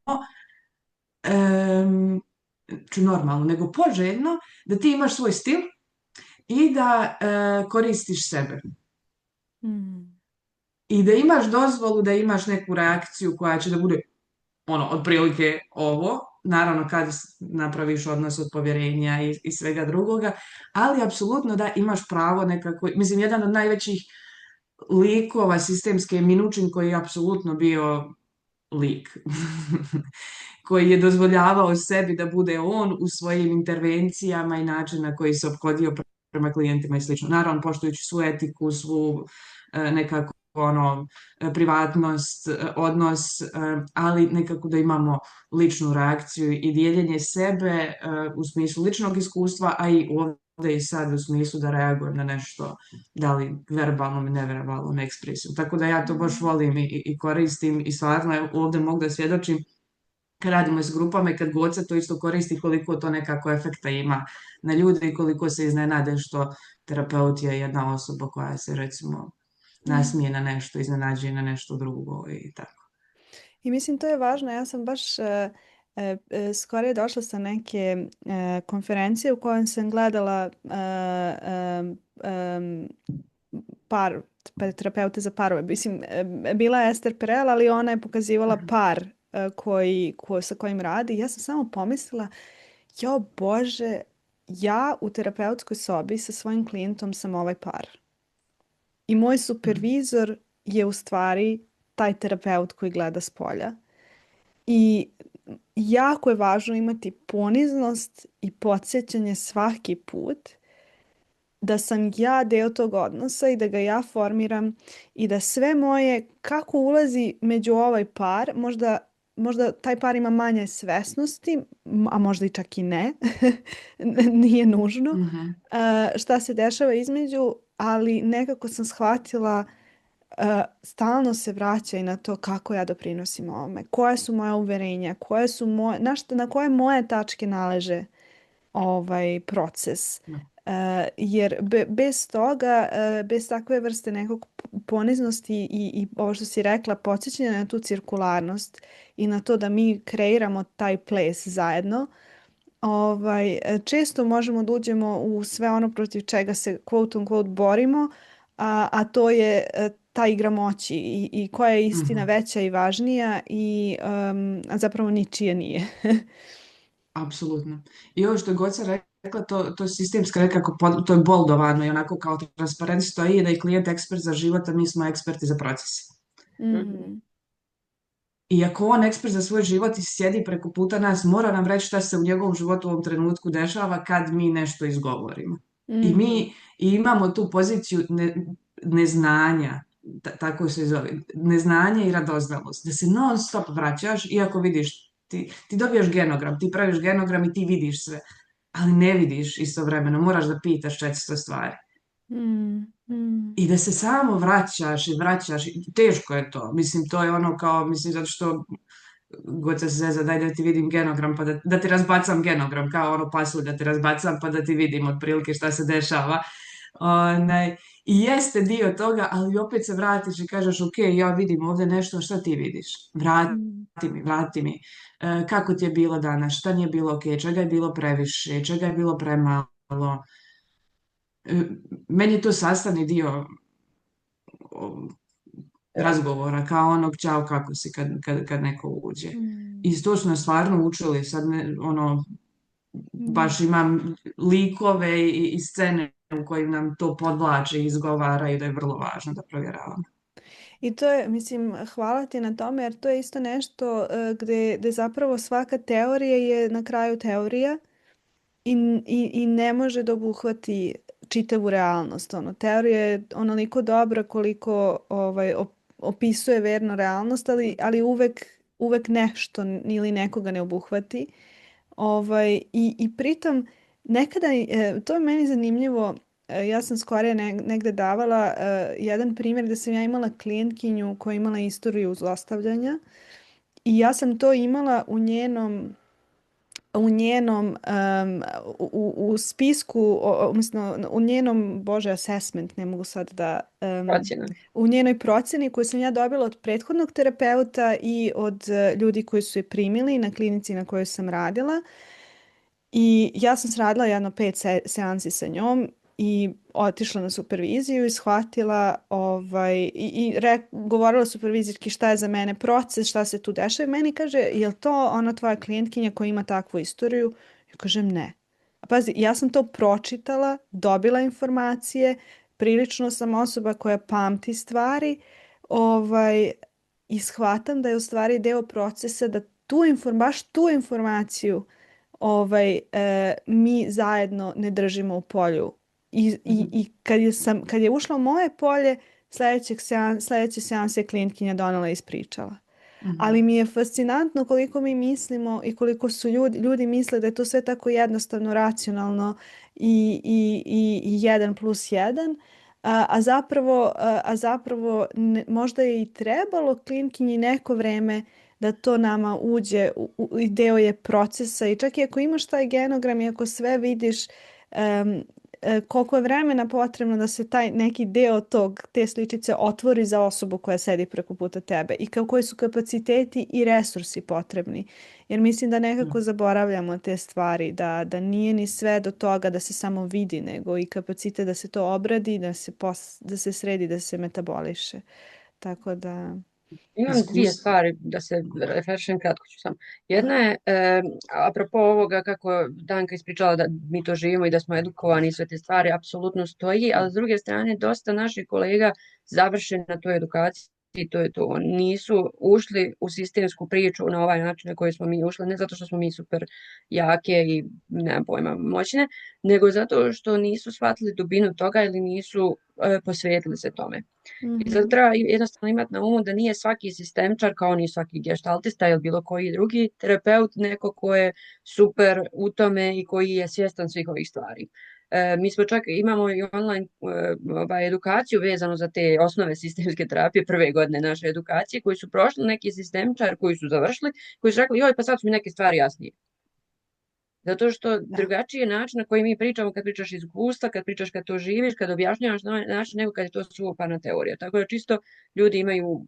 normalno, nego poželjno da ti imaš svoj stil i da koristiš sebe. I da imaš dozvolu da imaš neku reakciju koja će da bude otprilike ovo, naravno kad napraviš odnos od povjerenja i svega drugoga, ali apsolutno da imaš pravo nekako, mislim, jedan od najvećih likova sistemske je Minučin koji je apsolutno bio lik koji je dozvoljavao sebi da bude on u svojim intervencijama i način na koji se ophodio prema klijentima i slično. Naravno, poštujući svu etiku, svu nekako privatnost, odnos, ali nekako da imamo ličnu reakciju i dijeljenje sebe u smislu ličnog iskustva, a i ovdje i sad u smislu da reagujem na nešto, da li verbalnom i neverbalnom ekspresijom. Tako da ja to baš volim i koristim i stvarno ovdje mogu da svjedočim kad radimo s grupama i kad goca to isto koristi, koliko to nekako efekta ima na ljude i koliko se iznenade što terapeut je jedna osoba koja se recimo nasmije na nešto, iznenađuje na nešto drugo i tako. I mislim to je važno. Ja sam baš skoro došla sa neke konferencije u kojoj sam gledala par terapeute za parove. Mislim, bila je Ester Perel, ali ona je pokazivala par sa kojim radi. Ja sam samo pomislila, jo Bože, ja u terapeutskoj sobi sa svojim klijentom sam ovaj par. I moj supervizor je u stvari taj terapeut koji gleda s polja. I jako je važno imati poniznost i podsjećanje svaki put da sam ja deo tog odnosa i da ga ja formiram i da sve moje, kako ulazi među ovaj par, možda taj par ima manje svesnosti, a možda i čak i ne, nije nužno, šta se dešava između, ali nekako sam shvatila stalno se vraća i na to kako ja doprinosim ovome, koje su moje uverenja, na koje moje tačke naleže ovaj proces. Jer bez toga, bez takve vrste nekog poniznosti i ovo što si rekla, podsjećanja na tu cirkularnost i na to da mi kreiramo taj ples zajedno, često možemo da uđemo u sve ono protiv čega se quote on quote borimo, a to je ta igra moći i koja je istina veća i važnija a zapravo ničija nije. Apsolutno. I ovo što je Goca rekla, to sistemska nekako, to je boldovano i onako kao transparent stoji da je klijent ekspert za život, a mi smo eksperti za proces. I ako on ekspert za svoj život i sjedi preko puta nas, mora nam reći šta se u njegovom životu u ovom trenutku dešava kad mi nešto izgovorimo. I mi imamo tu poziciju neznanja tako se zove, neznanje i radoznalost, da se non stop vraćaš, iako vidiš, ti dobijaš genogram, ti praviš genogram i ti vidiš sve, ali ne vidiš istovremeno, moraš da pitaš 400 stvari. Mm, mm. I da se samo vraćaš i vraćaš, teško je to. Mislim, to je ono kao, mislim, zato što god se zeza, daj da ti vidim genogram, pa da ti razbacam genogram, kao ono pasulj da ti razbacam, pa da ti vidim otprilike šta se dešava. I jeste dio toga, ali opet se vratiš i kažeš, ok, ja vidim ovdje nešto, šta ti vidiš? Vrati mi. Kako ti je bilo danas, šta nije bilo ok, čega je bilo previše, čega je bilo premalo. Meni je to sastavni dio razgovora, kao onog čao kako si kad neko uđe. I to su nas stvarno učili, sad baš imam likove i scene u kojim nam to podvlače i izgovaraju da je vrlo važno da provjeravamo. I to je, mislim, hvala ti na tome jer to je isto nešto gdje zapravo svaka teorija je na kraju teorija i ne može da obuhvati čitavu realnost. Teorija je onoliko dobra koliko opisuje verno realnost, ali uvek nešto ili nekoga ne obuhvati. I pritom nekada, to je meni zanimljivo, ja sam skorije negde davala jedan primjer da sam ja imala klijentkinju koja je imala istoriju zlostavljanja i ja sam to imala u spisku, u njenom, bože, assessment, ne mogu sad da... u njenoj procjeni koju sam ja dobila od prethodnog terapeuta i od ljudi koji su je primili na klinici na kojoj sam radila. I ja sam radila jedno 5 seansi sa njom i otišla na superviziju i shvatila govorila supervizijski šta je za mene proces, šta se tu dešava i meni kaže, je li to ona tvoja klijentkinja koja ima takvu istoriju? Ja kažem ne. A pazi, ja sam to pročitala, dobila informacije, prilično sam osoba koja pamti stvari i shvatam da je u stvari deo procesa da baš tu informaciju mi zajedno ne držimo u polju. I kad je ušla u moje polje, sljedeći seans je klijentkinja donela i ispričala. Ali mi je fascinantno koliko mi mislimo i koliko su ljudi misle da je to sve tako jednostavno, racionalno i 1+1, a zapravo možda je i trebalo klijentkinji neko vreme da to nama uđe, deo je procesa i čak i ako imaš taj genogram i ako sve vidiš, koliko je vremena potrebno da se taj neki deo te sličice otvori za osobu koja sedi preko puta tebe i koji su kapaciteti i resursi potrebni. Jer mislim da nekako zaboravljamo te stvari, da nije ni sve do toga da se samo vidi, nego i kapacitet da se to obradi, da se sredi, da se metaboliše. Tako da... Imam dvije stvari da se refrešim, kratko ću sam. Jedna je, apropo ovoga kako Danka ispričala da mi to živimo i da smo edukovani i sve te stvari, apsolutno stoji, ali s druge strane dosta naših kolega završe na toj edukaciji i to je to. Nisu ušli u sistemsku priču na ovaj način na koji smo mi ušli, ne zato što smo mi super jake i nemam pojma moćne, nego zato što nisu shvatili dubinu toga ili nisu posvetili se tome. I zato treba jednostavno imati na umu da nije svaki sistemčar kao ni svaki geštaltista ili bilo koji drugi terapeut neko ko je super u tome i koji je svjestan svih ovih stvari. Mi smo čak imamo i online edukaciju vezano za te osnove sistemske terapije, prve godine naše edukacije, koji su prošli neki sistemčar, koji su završili, koji su rekli, joj, pa sad su mi neke stvari jasnije. Zato što drugačiji je način na koji mi pričamo kad pričaš iz iskustva, kad pričaš kad to živiš, kad objašnjavaš na način nego kad je to suvoparna teorija. Tako da čisto ljudi imaju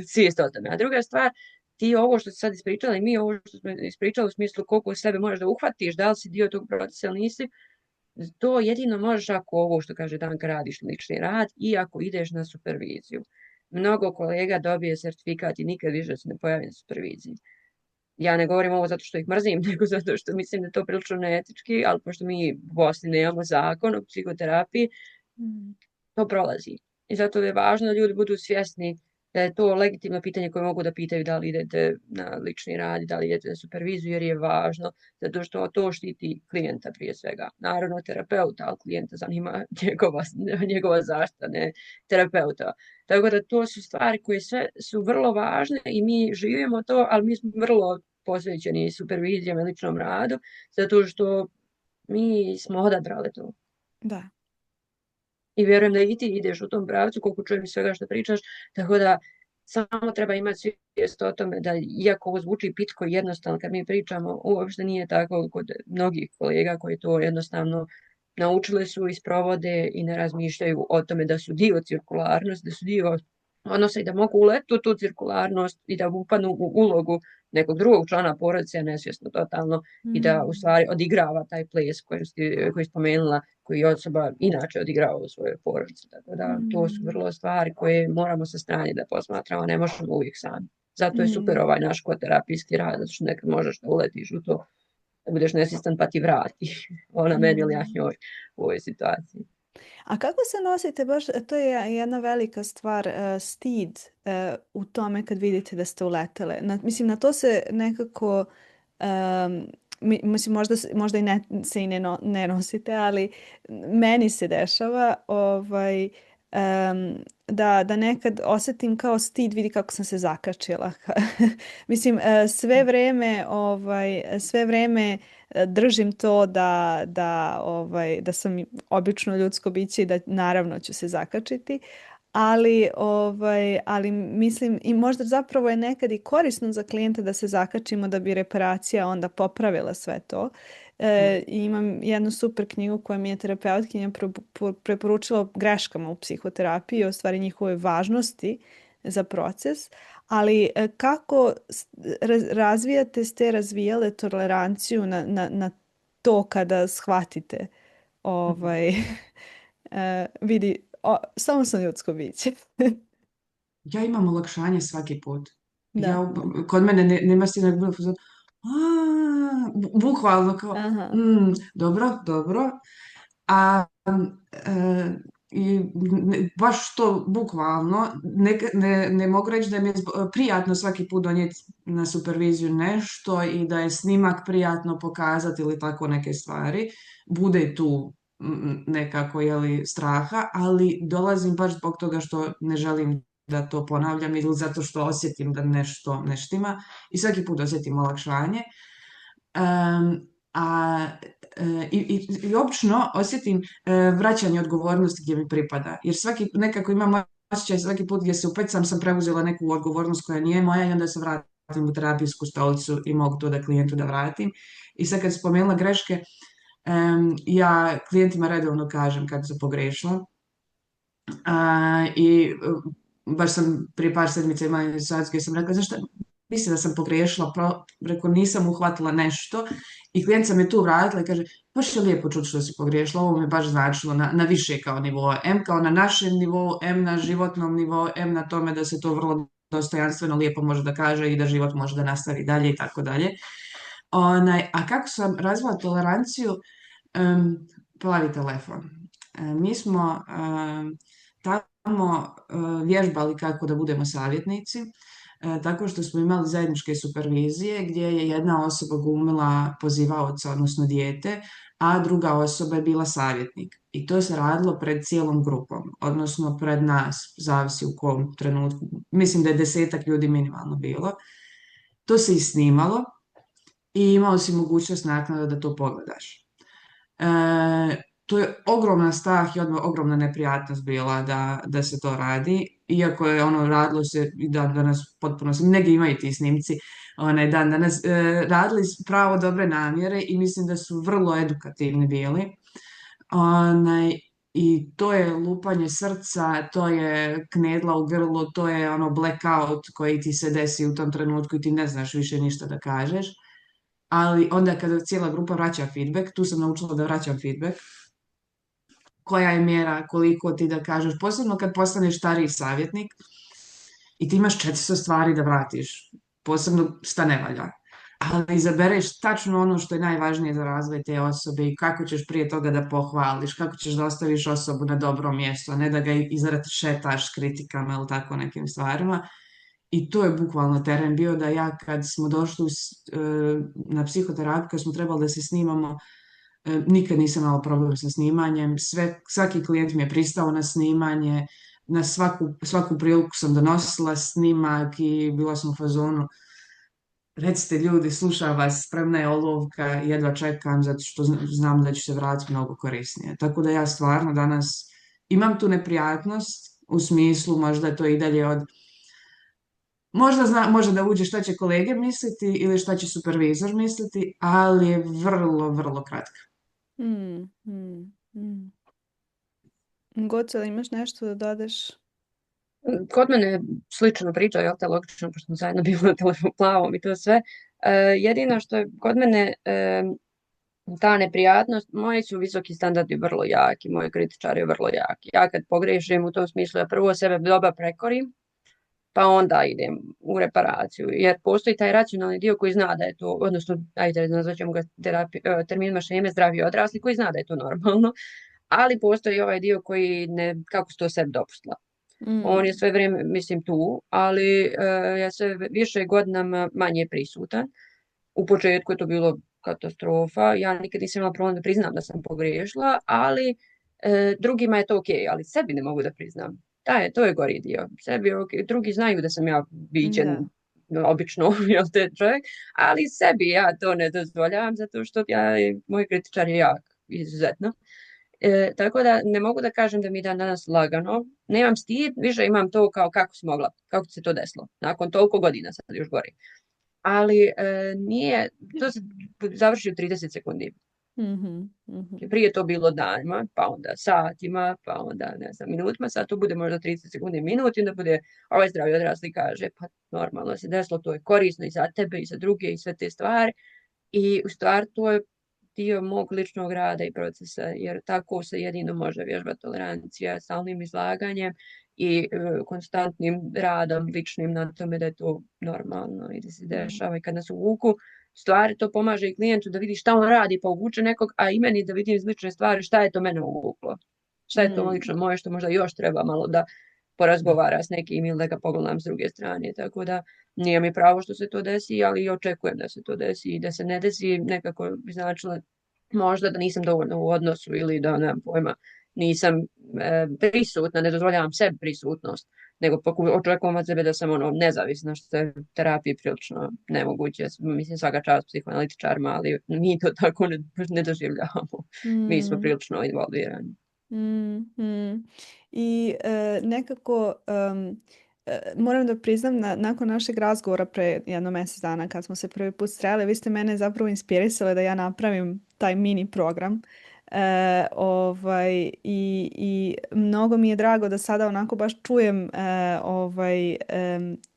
svijest o tome. A druga stvar, ti ovo što si sad ispričala i mi ovo što smo ispričali u smislu koliko sebe možeš da uhvatiš, da li si dio tog procesa ili nisi, to jedino možeš ako ovo što kaže Danka radiš lični rad i ako ideš na superviziju. Mnogo kolega dobije sertifikat i nikad više se ne pojavi na superviziji. Ja ne govorim ovo zato što ih mrzim, nego zato što mislim da je to prilično neetički, ali pošto mi u Bosni nemamo zakon o psihoterapiji, to prolazi. I zato je važno da ljudi budu svjesni da je to legitimno pitanje koje mogu da pitaju da li idete na lični rad, da li idete na superviziju, jer je važno, zato što to štiti klijenta prije svega. Naravno terapeuta, ali klijenta zanima njegova zaštita, ne terapeuta. Tako da to su stvari koje sve su vrlo važne i mi živimo to, ali mi smo vrlo posvećeni supervizijama i ličnom radu, zato što mi smo odabrali to. Da. I vjerujem da i ti ideš u tom pravcu, koliko čujem iz svega što pričaš, tako da samo treba imati svijest o tome da, iako ovo zvuči pitko i jednostavno kad mi pričamo, uopšte nije tako kod mnogih kolega koji to jednostavno naučili su i sprovode i ne razmišljaju o tome da su dio cirkularnosti, da su dio odnosa i da mogu uletu u tu cirkularnost i da upadnu u ulogu nekog drugog člana porodice nesvjesno totalno i da u stvari odigrava taj ples koji spomenula, koji osoba inače odigrava u svojoj porodici. Tako da to su vrlo stvari koje moramo sa strane da posmatramo, ne možemo uvijek sami. Zato je super ovaj naš koterapijski rad, zato što nekad možeš da uletiš u to, da budeš nesvjestan pa ti vrati. Ona meni ili ja njoj u ovoj situaciji. A kako se nosite, baš to je jedna velika stvar, stid u tome kad vidite da ste uletele. Mislim, na to se nekako, mislim, možda i se i ne nosite, ali meni se dešava da nekad osjetim kao stid, vidi kako sam se zakačila. Mislim, sve vreme držim to da sam obično ljudsko biće i da naravno ću se zakačiti, ali mislim i možda zapravo je nekad i korisno za klijenta da se zakačimo da bi reparacija onda popravila sve to. I imam jednu super knjigu koju mi je terapeutkinja preporučila o greškama u psihoterapiji, o stvari njihove važnosti za proces, ali kako ste razvijale toleranciju na to kada shvatite vidi, samo sam ljudsko biće. Ja imam olakšanje svaki put. Da. Kod mene nema si nek bilo bukvalno kao dobro. A i baš to bukvalno ne mogu reći da mi je prijatno svaki put donijeti na superviziju nešto i da je snimak prijatno pokazati ili tako neke stvari. Bude tu nekako straha, ali dolazim baš zbog toga što ne želim da to ponavljam ili zato što osjetim da nešto ne štima i svaki put osjetim olakšanje. I obično osjetim vraćanje odgovornosti gdje mi pripada. Jer nekako imam osjećaj svaki put gdje se upecam sam preuzela neku odgovornost koja nije moja i onda se vratim u terapijsku stolicu i mogu to da klijentu da vratim. I sad kad spomenula greške, ja klijentima redovno kažem kad su pogrešila. I baš sam prije par sedmica imala situaciju gdje sam rekla, zašto mislim da sam pogriješila, preko nisam uhvatila nešto i klijentica me tu vratila i kaže, baš je lijepo čuti što si pogriješila, ovo mi je baš značilo na više kao nivou, M kao na našem nivou, M na životnom nivou, M na tome da se to vrlo dostojanstveno lijepo može da kaže i da život može da nastavi dalje i tako dalje. A kako sam razvila toleranciju? Plavi telefon. Mi smo tamo vježbali kako da budemo savjetnici, tako što smo imali zajedničke supervizije gdje je jedna osoba glumila pozivaoca, odnosno dijete, a druga osoba je bila savjetnik. I to se radilo pred cijelom grupom, odnosno pred nas, zavisi u kom trenutku. Mislim da je 10 ljudi minimalno bilo. To se i snimalo i imao si mogućnost naknada da to pogledaš. To je ogromna strah i ogromna neprijatnost bila da se to radi, iako je radilo se i dan danas potpuno, negdje imaju ti snimci, dan danas radili pravo dobre namjere i mislim da su vrlo edukativni bili. I to je lupanje srca, to je knedla u grlu, to je blackout koji ti se desi u tom trenutku i ti ne znaš više ništa da kažeš. Ali onda kada cijela grupa vraća feedback, tu sam naučila da vraćam feedback, koja je mjera, koliko ti da kažeš, posebno kad postaneš stariji savjetnik i ti imaš 400 stvari da vratiš, posebno šta ne valja. ali izabereš tačno ono što je najvažnije za razvoj te osobe i kako ćeš prije toga da pohvališ, kako ćeš da ostaviš osobu na dobrom mjestu, a ne da ga izrešetaš kritikama ili tako nekim stvarima. I to je bukvalno teren bio da ja kad smo došli na psihoterapiju, kad smo trebali da se snimamo, nikad nisam imala problem sa snimanjem. Svaki klijent mi je pristao na snimanje, na svaku priliku sam donosila snimak i bila sam u fazonu recite ljudi, slušam vas, spremna je olovka, jedva čekam zato što znam da ću se vratiti mnogo korisnije. Tako da ja stvarno danas imam tu neprijatnost u smislu možda to i dalje od može da uđe šta će kolege misliti ili šta će supervizor misliti, ali je vrlo, vrlo kratka. Mm, mm, mm. Goca, imaš nešto da dodeš? Kod mene je slična priča, jel te, logično, pošto smo zajedno bili na telefonu plavom i to sve. Jedino što je kod mene ta neprijatnost, moji su visoki standardi vrlo jaki, moji kritičari je vrlo jaki. Ja kad pogriješim u tom smislu, ja prvo sebe doba prekorim, pa onda idem u reparaciju, jer postoji taj racionalni dio koji zna da je to, odnosno, ajde, nazvaćemo ga terminima šeme zdravi odrasli, koji zna da je to normalno, ali postoji ovaj dio koji ne, kako se to sebi dopustila. On je sve vrijeme, mislim, tu, ali ja sve više godinama manje prisutan. U početku je to bilo katastrofa. Ja nikad nisam imala problem da priznam da sam pogriješila, ali drugima je to ok, ali sebi ne mogu da priznam. To je gori dio. Sebi, okay. Drugi znaju da sam ja biće obično, jel te čovjek, ali sebi ja to ne dozvoljavam zato što moj kritičar je jak, izuzetno. Tako da ne mogu da kažem da mi dan danas lagano. Nemam stid, više imam to kao kako si mogla, kako se to desilo. Nakon toliko godina sad još gori. Ali nije, to se završi u 30 sekundi. Prije je to bilo danima, pa onda satima, pa onda ne znam, minutima, sad to bude možda 30 sekundi minut i onda bude ovaj zdravi odrasli kaže pa normalno se desilo, to je korisno i za tebe i za druge i sve te stvari. I u stvari to je dio mog ličnog rada i procesa, jer tako se jedino može vježbati tolerancija stalnim izlaganjem i konstantnim radom ličnim na tome da je to normalno i da se dešava i kad nas uvuku stvari, to pomaže i klijentu da vidi šta on radi pa uvuče nekog, a i meni da vidim iz lične stvari šta je to mene uvuklo. Šta je to lično moje što možda još treba malo da porazgovara s nekim ili da ga pogledam s druge strane. Tako da nije mi pravo što se to desi, ali očekujem da se to desi i da se ne desi nekako bi značilo možda da nisam dovoljno u odnosu ili da nemam pojma, nisam prisutna, ne dozvoljavam sebi prisutnost, nego očekujem od sebe da sam nezavisna, što je terapiji prilično nemoguće. Mislim svaka čast psihoanalitičarima, ali mi to tako ne doživljavamo. Mi smo prilično involvirani. I nekako moram da priznam nakon našeg razgovora pre jedno mjesec dana kad smo se prvi put sreli, vi ste mene zapravo inspirisali da ja napravim taj mini program. I mnogo mi je drago da sada onako baš čujem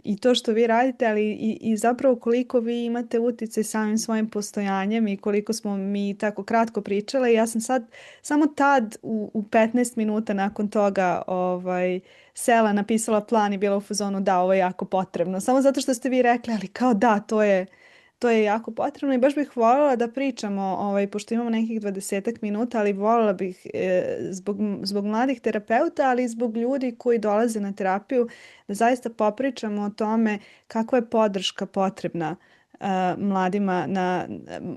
i to što vi radite, ali i zapravo koliko vi imate utjecaj samim svojim postojanjem i koliko smo mi tako kratko pričale. Ja sam sad samo tad u 15 minuta nakon toga sela, napisala plan i bila u fazonu da, ovo je jako potrebno. Samo zato što ste vi rekli, ali kao da, to je jako potrebno i baš bih voljela da pričamo, pošto imamo nekih 20 minuta, ali voljela bih zbog mladih terapeuta, ali i zbog ljudi koji dolaze na terapiju, da zaista popričamo o tome kakva je podrška potrebna mladima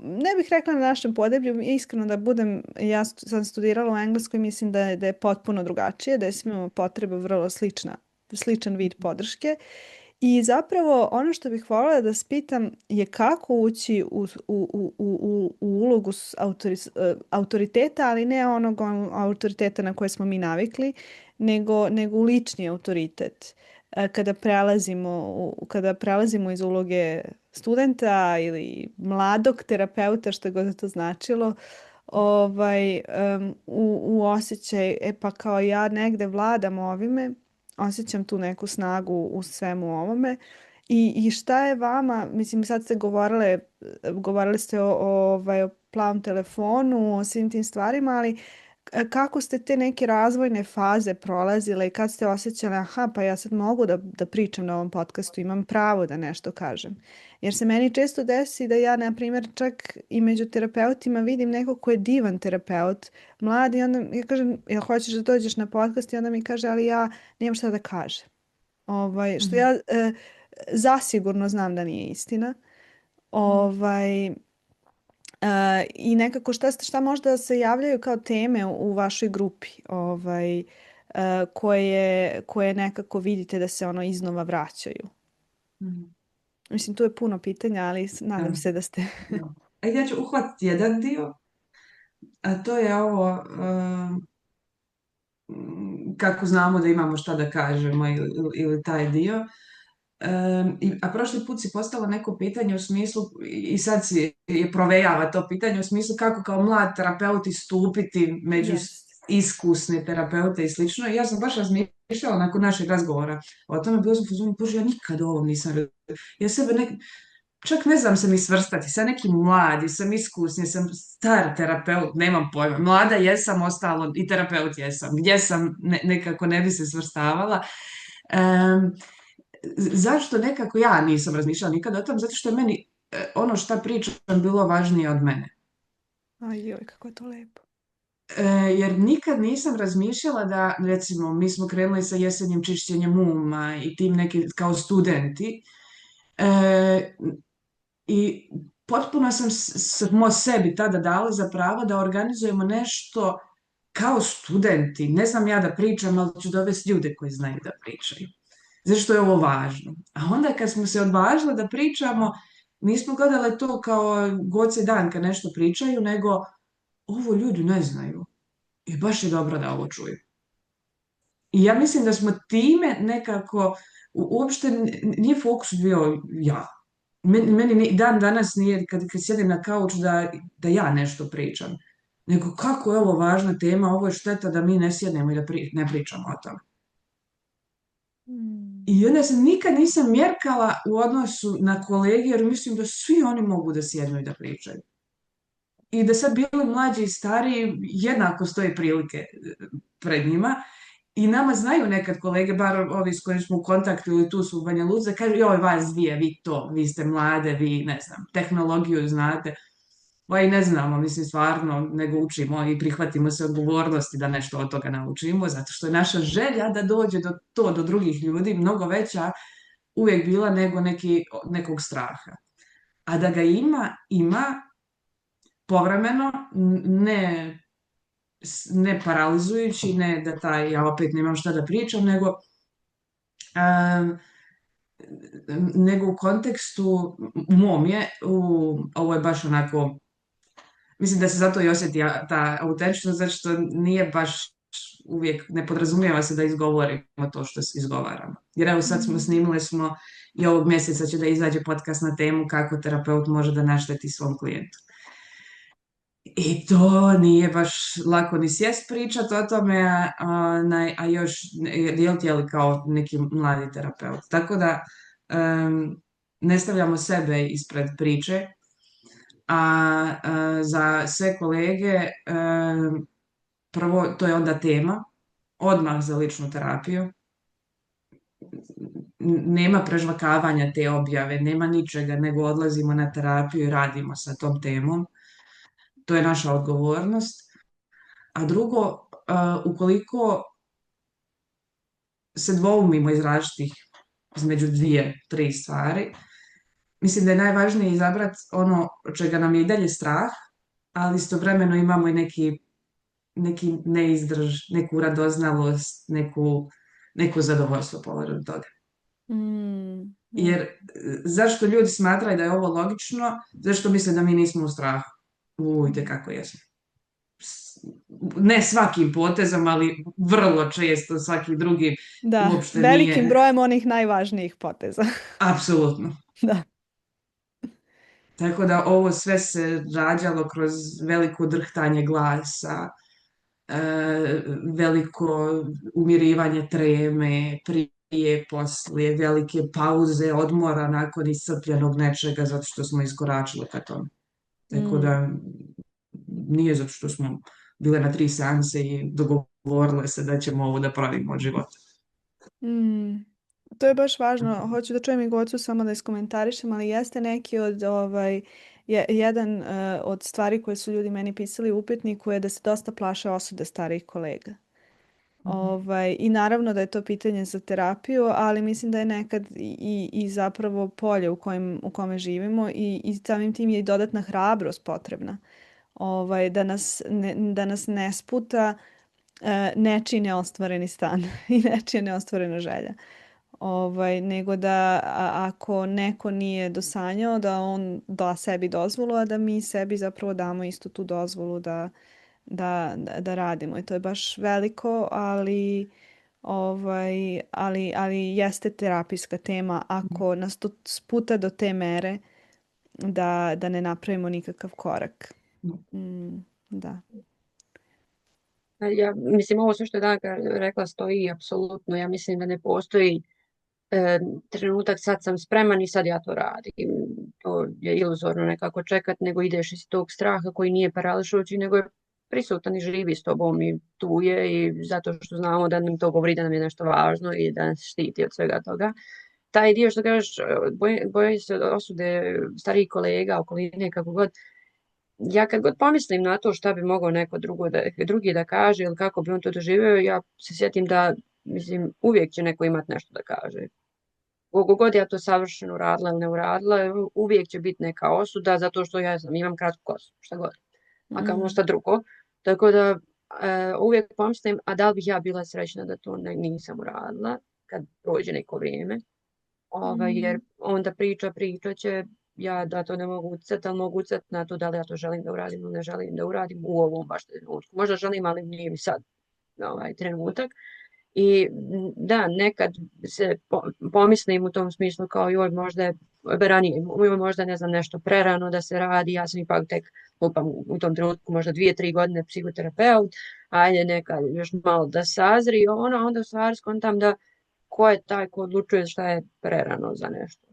ne bih rekla na našem podneblju, iskreno da budem, ja sam studirala u Engleskoj, mislim da je potpuno drugačije, da svi imamo potrebe vrlo sličan vid podrške. I zapravo ono što bih voljela da spitam je kako ući u ulogu autoriteta, ali ne onog autoriteta na koje smo mi navikli, nego u lični autoritet. Kada prelazimo iz uloge studenta ili mladog terapeuta, što god to značilo, u osjećaj, pa kao ja negde vladam ovime, osjećam tu neku snagu u svemu ovome. I šta je vama, mislim sad ste govorili ste o plavom telefonu, o svim tim stvarima, ali kako ste te neke razvojne faze prolazile i kad ste osjećali, aha, pa ja sad mogu da pričam na ovom podcastu, imam pravo da nešto kažem. Jer se meni često desi da ja, na primjer, čak i među terapeutima vidim nekog ko je divan terapeut, mladi, i onda ja kažem, jel hoćeš da dođeš na podcast? I onda mi kaže, ali ja nemam šta da kažem. Što ja zasigurno znam da nije istina. I nekako šta možda se javljaju kao teme u vašoj grupi, koje nekako vidite da se ono iznova vraćaju. Mislim, tu je puno pitanja, ali nadam se da ste... Ja ću uhvatiti jedan dio, a to je ovo kako znamo da imamo šta da kažemo ili taj dio. A prošli put si postavila neko pitanje u smislu, i sad si je provejava to pitanje u smislu kako kao mlad terapeut istupiti među iskusne terapeute i slično. I ja sam baš razmišljala nakon našeg razgovora o tome, bilo sam u fazonu, bože, ja nikad o ovom nisam razmišljala. Ja sebe čak ne znam se mi svrstati, sam neki mladi, sam iskusni, sam star terapeut, nemam pojma. Mlada jesam, ostalo i terapeut jesam. Gdje sam, nekako ne bi se svrstavala. Zašto nekako ja nisam razmišljala nikad o tom? Zato što je meni ono šta pričam bilo važnije od mene. Ajoj, kako je to lepo. Jer nikad nisam razmišljala da, recimo, mi smo krenuli sa jesenjem čišćenjem uma i tim neki kao studenti i potpuno smo sebi tada dali za pravo da organizujemo nešto kao studenti. Ne znam ja da pričam, ali ću dovesti ljude koji znaju da pričaju. Zašto je ovo važno? A onda kad smo se odvažili da pričamo, nismo gledali to kao Goce Danka nešto pričaju, nego ovo ljudi ne znaju. I baš je dobro da ovo čuju. I ja mislim da smo time nekako, uopšte nije fokus bio ja. Meni dan danas nije, kad sjedim na kauču, da ja nešto pričam. Nego kako je ovo važna tema, ovo je šteta da mi ne sjednemo i da ne pričamo o tome. I onda se nikad nisam mjerkala u odnosu na kolege, jer mislim da svi oni mogu da sjednu i da pričaju. I da sad bili mlađi i stariji, jednako stoje prilike pred njima. I nama znaju nekad kolege, bar ovi s kojim smo u kontaktu ili tu su u Banja Luci, kažu, joj, vas dvije, vi ste mlade, vi, ne znam, tehnologiju znate. I ne znamo, mislim, stvarno, nego učimo i prihvatimo se odgovornosti da nešto od toga naučimo, zato što je naša želja da dođe do drugih ljudi mnogo veća uvijek bila nego nekog straha. A da ga ima povremeno, ne paralizujući, ne da ja opet nemam šta da pričam, nego u kontekstu, mom je, ovo je baš onako, mislim da se zato i osjeti ta autentičnost, zato što nije baš uvijek, ne podrazumijeva se da izgovorimo to što se izgovaramo. Jer evo sad snimili smo i ovog mjeseca će da izađe podcast na temu kako terapeut može da našteti svom klijentu. I to nije baš lako ni sjest pričat o tome, a još dijeli kao neki mladi terapeut. Tako da ne stavljamo sebe ispred priče, a za sve kolege prvo to je onda tema, odmah za ličnu terapiju. Nema prežvakavanja te objave, nema ničega, nego odlazimo na terapiju i radimo sa tom temom. To je naša odgovornost. A drugo, ukoliko se dvoumimo između 2-3 stvari, mislim da je najvažnije izabrati ono čega nam je i dalje strah, ali istovremeno imamo i neki neizdrž, neku radoznalost, neku zadovoljstvo povodom toga. Jer zašto ljudi smatraju da je ovo logično? Zašto misle da mi nismo u strahu? Itekako jesmo. Ne svakim potezom, ali vrlo često svaki drugi. Da, velikim brojem onih najvažnijih poteza. Apsolutno. Da. Tako da ovo sve se rađalo kroz veliko drhtanje glasa, veliko umirivanje treme, prije, poslije, velike pauze, odmora nakon iscrpljenog nečega zato što smo iskoračili ka tome. Tako da nije zato što smo bile na 3 seanse i dogovorile se da ćemo ovo da pravimo od života. Mm. To je baš važno. Hoću da čujem i Gocu samo da iskomentarišem, ali jeste neki od jedan od stvari koje su ljudi meni pisali u upitniku je da se dosta plaše osude starijih kolega. I naravno da je to pitanje za terapiju, ali mislim da je nekad i zapravo polje u kome živimo i samim tim je i dodatna hrabrost potrebna. Da nas ne sputa nečiji neostvareni stan i nečija neostvarena želja. Nego da ako neko nije dosanjao da on da sebi dozvolu, a da mi sebi zapravo damo istu tu dozvolu da radimo. I to je baš veliko, ali jeste terapijska tema ako nas to sputa do te mere da ne napravimo nikakav korak. Da. Ja mislim, ovo sve što je Danka rekla stoji apsolutno. Ja mislim da ne postoji trenutak sad sam spreman i sad ja to radim. To je iluzorno nekako čekat, nego ideš iz tog straha koji nije parališujući, nego je prisutan i živi s tobom i tu je i zato što znamo da nam to govori da nam je nešto važno i da nas štiti od svega toga. Taj dio što kažeš, boje se osude starijih kolega, okoline, kako god. Ja kad god pomislim na to šta bi mogao neko drugi da kaže ili kako bi on to doživio, ja se sjetim da, mislim, uvijek će neko imati nešto da kaže. Koliko god ja to savršeno uradila ili ne uradila, uvijek će biti neka osuda zato što ja imam kratku kosu, šta god. A kao šta drugo. Tako da uvijek pomislim, a da li bih ja bila srećna da to nisam uradila kad prođe neko vrijeme. Jer onda priča će, ja da to ne mogu utjecati, ali mogu utjecati na to da li ja to želim da uradim ili ne želim da uradim u ovom baš trenutku. Možda želim, ali nije mi sad trenutak. I da, nekad se pomislim u tom smislu kao joj možda je ranije, možda ne znam nešto prerano da se radi, ja sam ipak tek u tom trenutku možda 2-3 godine psihoterapeut, ajde nekad još malo da sazri i onda u stvari skontam da ko je taj ko odlučuje šta je prerano za nešto.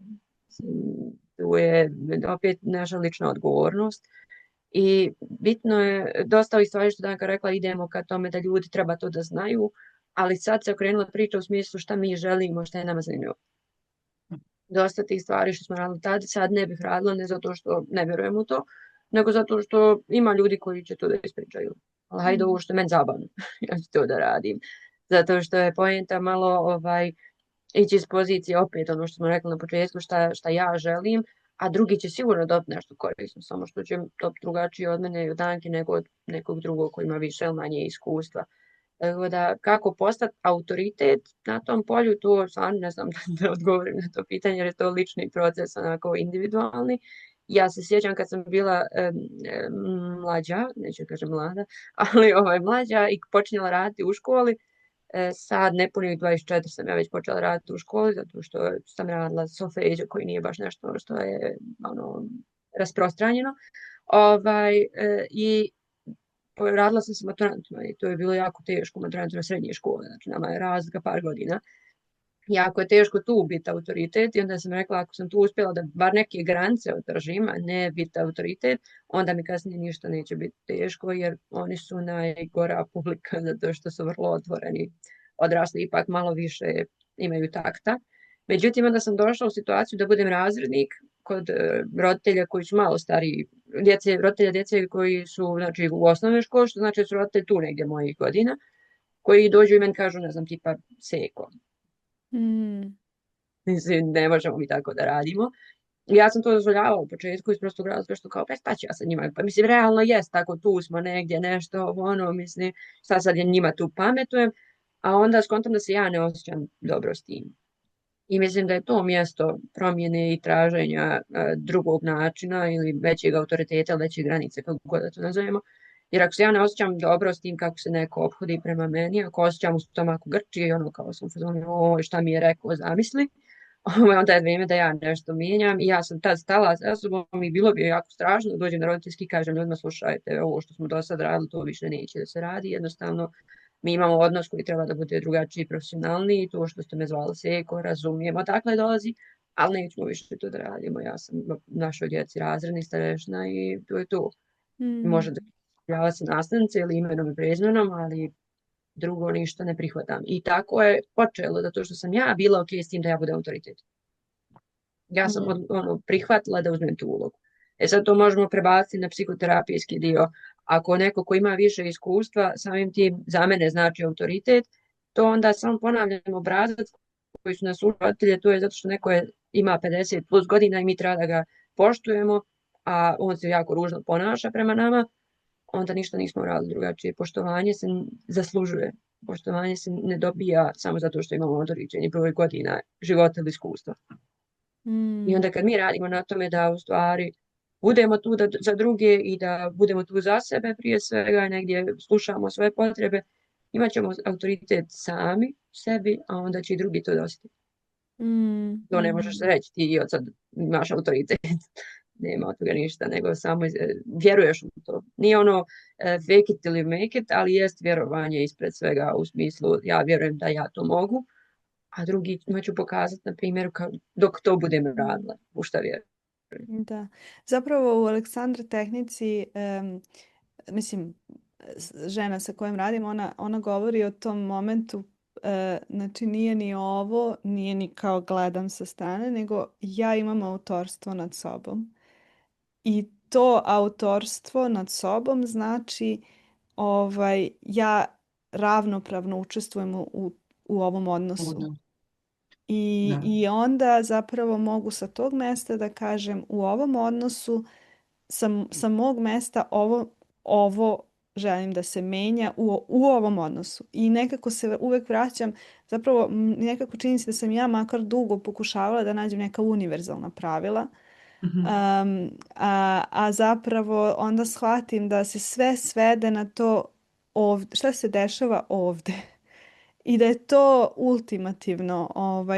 Tu je opet naša lična odgovornost i bitno je dosta ovih stvari što Danka rekla, idemo ka tome da ljudi treba to da znaju, ali sad se okrenula priča u smislu šta mi želimo, šta je nama zanimljivo. Dosta tih stvari što smo radili tada, sad ne bih radila, ne zato što ne vjerujem u to, nego zato što ima ljudi koji će to da ispričaju. Ali hajde ovo što je meni zabavno, ja ću to da radim. Zato što je poenta malo ići iz pozicije opet ono što smo rekli na početku šta ja želim, a drugi će sigurno dobiti nešto korisno, samo što će dobiti drugačije od mene i od Danke nego od nekog drugog koji ima više ili manje iskustva. Tako da kako postati autoritet na tom polju, to stvarno ne znam da odgovorim na to pitanje jer je to lični proces, onako individualni. Ja se sjećam kad sam bila mlađa, neću kažem mlada, ali mlađa i počinjala raditi u školi. Sad nepunih 24 sam ja već počela raditi u školi zato što sam radila solfeđe koji nije baš nešto što je rasprostranjeno. I radila sam sa maturantima i to je bilo jako teško maturantima srednje škole, znači nama je razlika par godina. Jako je teško tu biti autoritet i onda sam rekla ako sam tu uspjela da bar neke granice održim, a ne biti autoritet, onda mi kasnije ništa neće biti teško jer oni su najgora publika zato što su vrlo otvoreni, odrasli ipak malo više imaju takta. Međutim, onda sam došla u situaciju da budem razrednik kod roditelja koji su malo stariji, roditelja djece koji su znači, u osnovnoj školi, što znači da su roditelji tu negdje mojih godina, koji dođu i meni kažu, ne znam, tipa seko. Mislim, ne možemo mi tako da radimo. Ja sam to dozvoljavala u početku iz prostog razloga što kao, šta ću ja sa njima? Pa mislim, realno jest, tako tu smo negdje nešto, mislim, šta sad ja njima tu pametujem, a onda skontam da se ja ne osjećam dobro s tim. I mislim da je to mjesto promjene i traženja drugog načina ili većeg autoriteta, veće granice, kako god da to nazovemo. Jer ako se ja ne osjećam dobro s tim kako se neko ophodi prema meni, ako osjećam u stomaku grči, kao sam fazonila, šta mi je rekao, zamisli, onda je vrijeme da ja nešto mijenjam i ja sam tad stala sa sobom i bilo bi jako strašno da dođem na roditeljski i kažem ljudima slušajte, ovo što smo do sad radili, to više neće da se radi, jednostavno mi imamo odnos koji treba da bude drugačiji i profesionalniji, to što ste me zvali seko, razumijemo odakle dolazi, ali nećemo više to da radimo, ja sam našoj djeci razredni starešna i to je to. Može da javila se nastavnice ili imenom i prezimenom, ali drugo ništa ne prihvatam. I tako je počelo, zato što sam ja bila ok s tim da ja budem autoritet. Ja sam prihvatila da uzmem tu ulogu. Sad to možemo prebaciti na psihoterapijski dio. Ako neko ko ima više iskustva, samim tim za mene znači autoritet, to onda samo ponavljamo obrazac koji su nas učili, to je zato što neko ima 50 plus godina i mi treba da ga poštujemo, a on se jako ružno ponaša prema nama, onda ništa nismo uradili drugačije. Poštovanje se zaslužuje. Poštovanje se ne dobija samo zato što imamo određeni broj godina života ili iskustva. I onda kad mi radimo na tome da u stvari budemo tu za druge i da budemo tu za sebe prije svega, negdje slušamo svoje potrebe, imat ćemo autoritet sami sebi, a onda će i drugi to dostiti. To ne možeš reći, ti od sad imaš autoritet. Nema od toga ništa, nego samo vjeruješ u to. Nije ono fake it till you make it, ali jest vjerovanje ispred svega u smislu ja vjerujem da ja to mogu, a drugi ću pokazati na primjeru dok to budem radila, u šta vjerujem. Da. Zapravo u Aleksandra tehnici, mislim, žena sa kojom radim, ona govori o tom momentu, znači nije ni ovo, nije ni kao gledam sa strane, nego ja imam autorstvo nad sobom. I to autorstvo nad sobom znači ja ravnopravno učestvujem u ovom odnosu. I onda zapravo mogu sa tog mjesta da kažem u ovom odnosu sa mog mjesta ovo želim da se menja u ovom odnosu. I nekako se uvek vraćam, zapravo nekako čini se da sam ja makar dugo pokušavala da nađem neka univerzalna pravila, a zapravo onda shvatim da se sve svede na to šta se dešava ovde. I da je to ultimativno,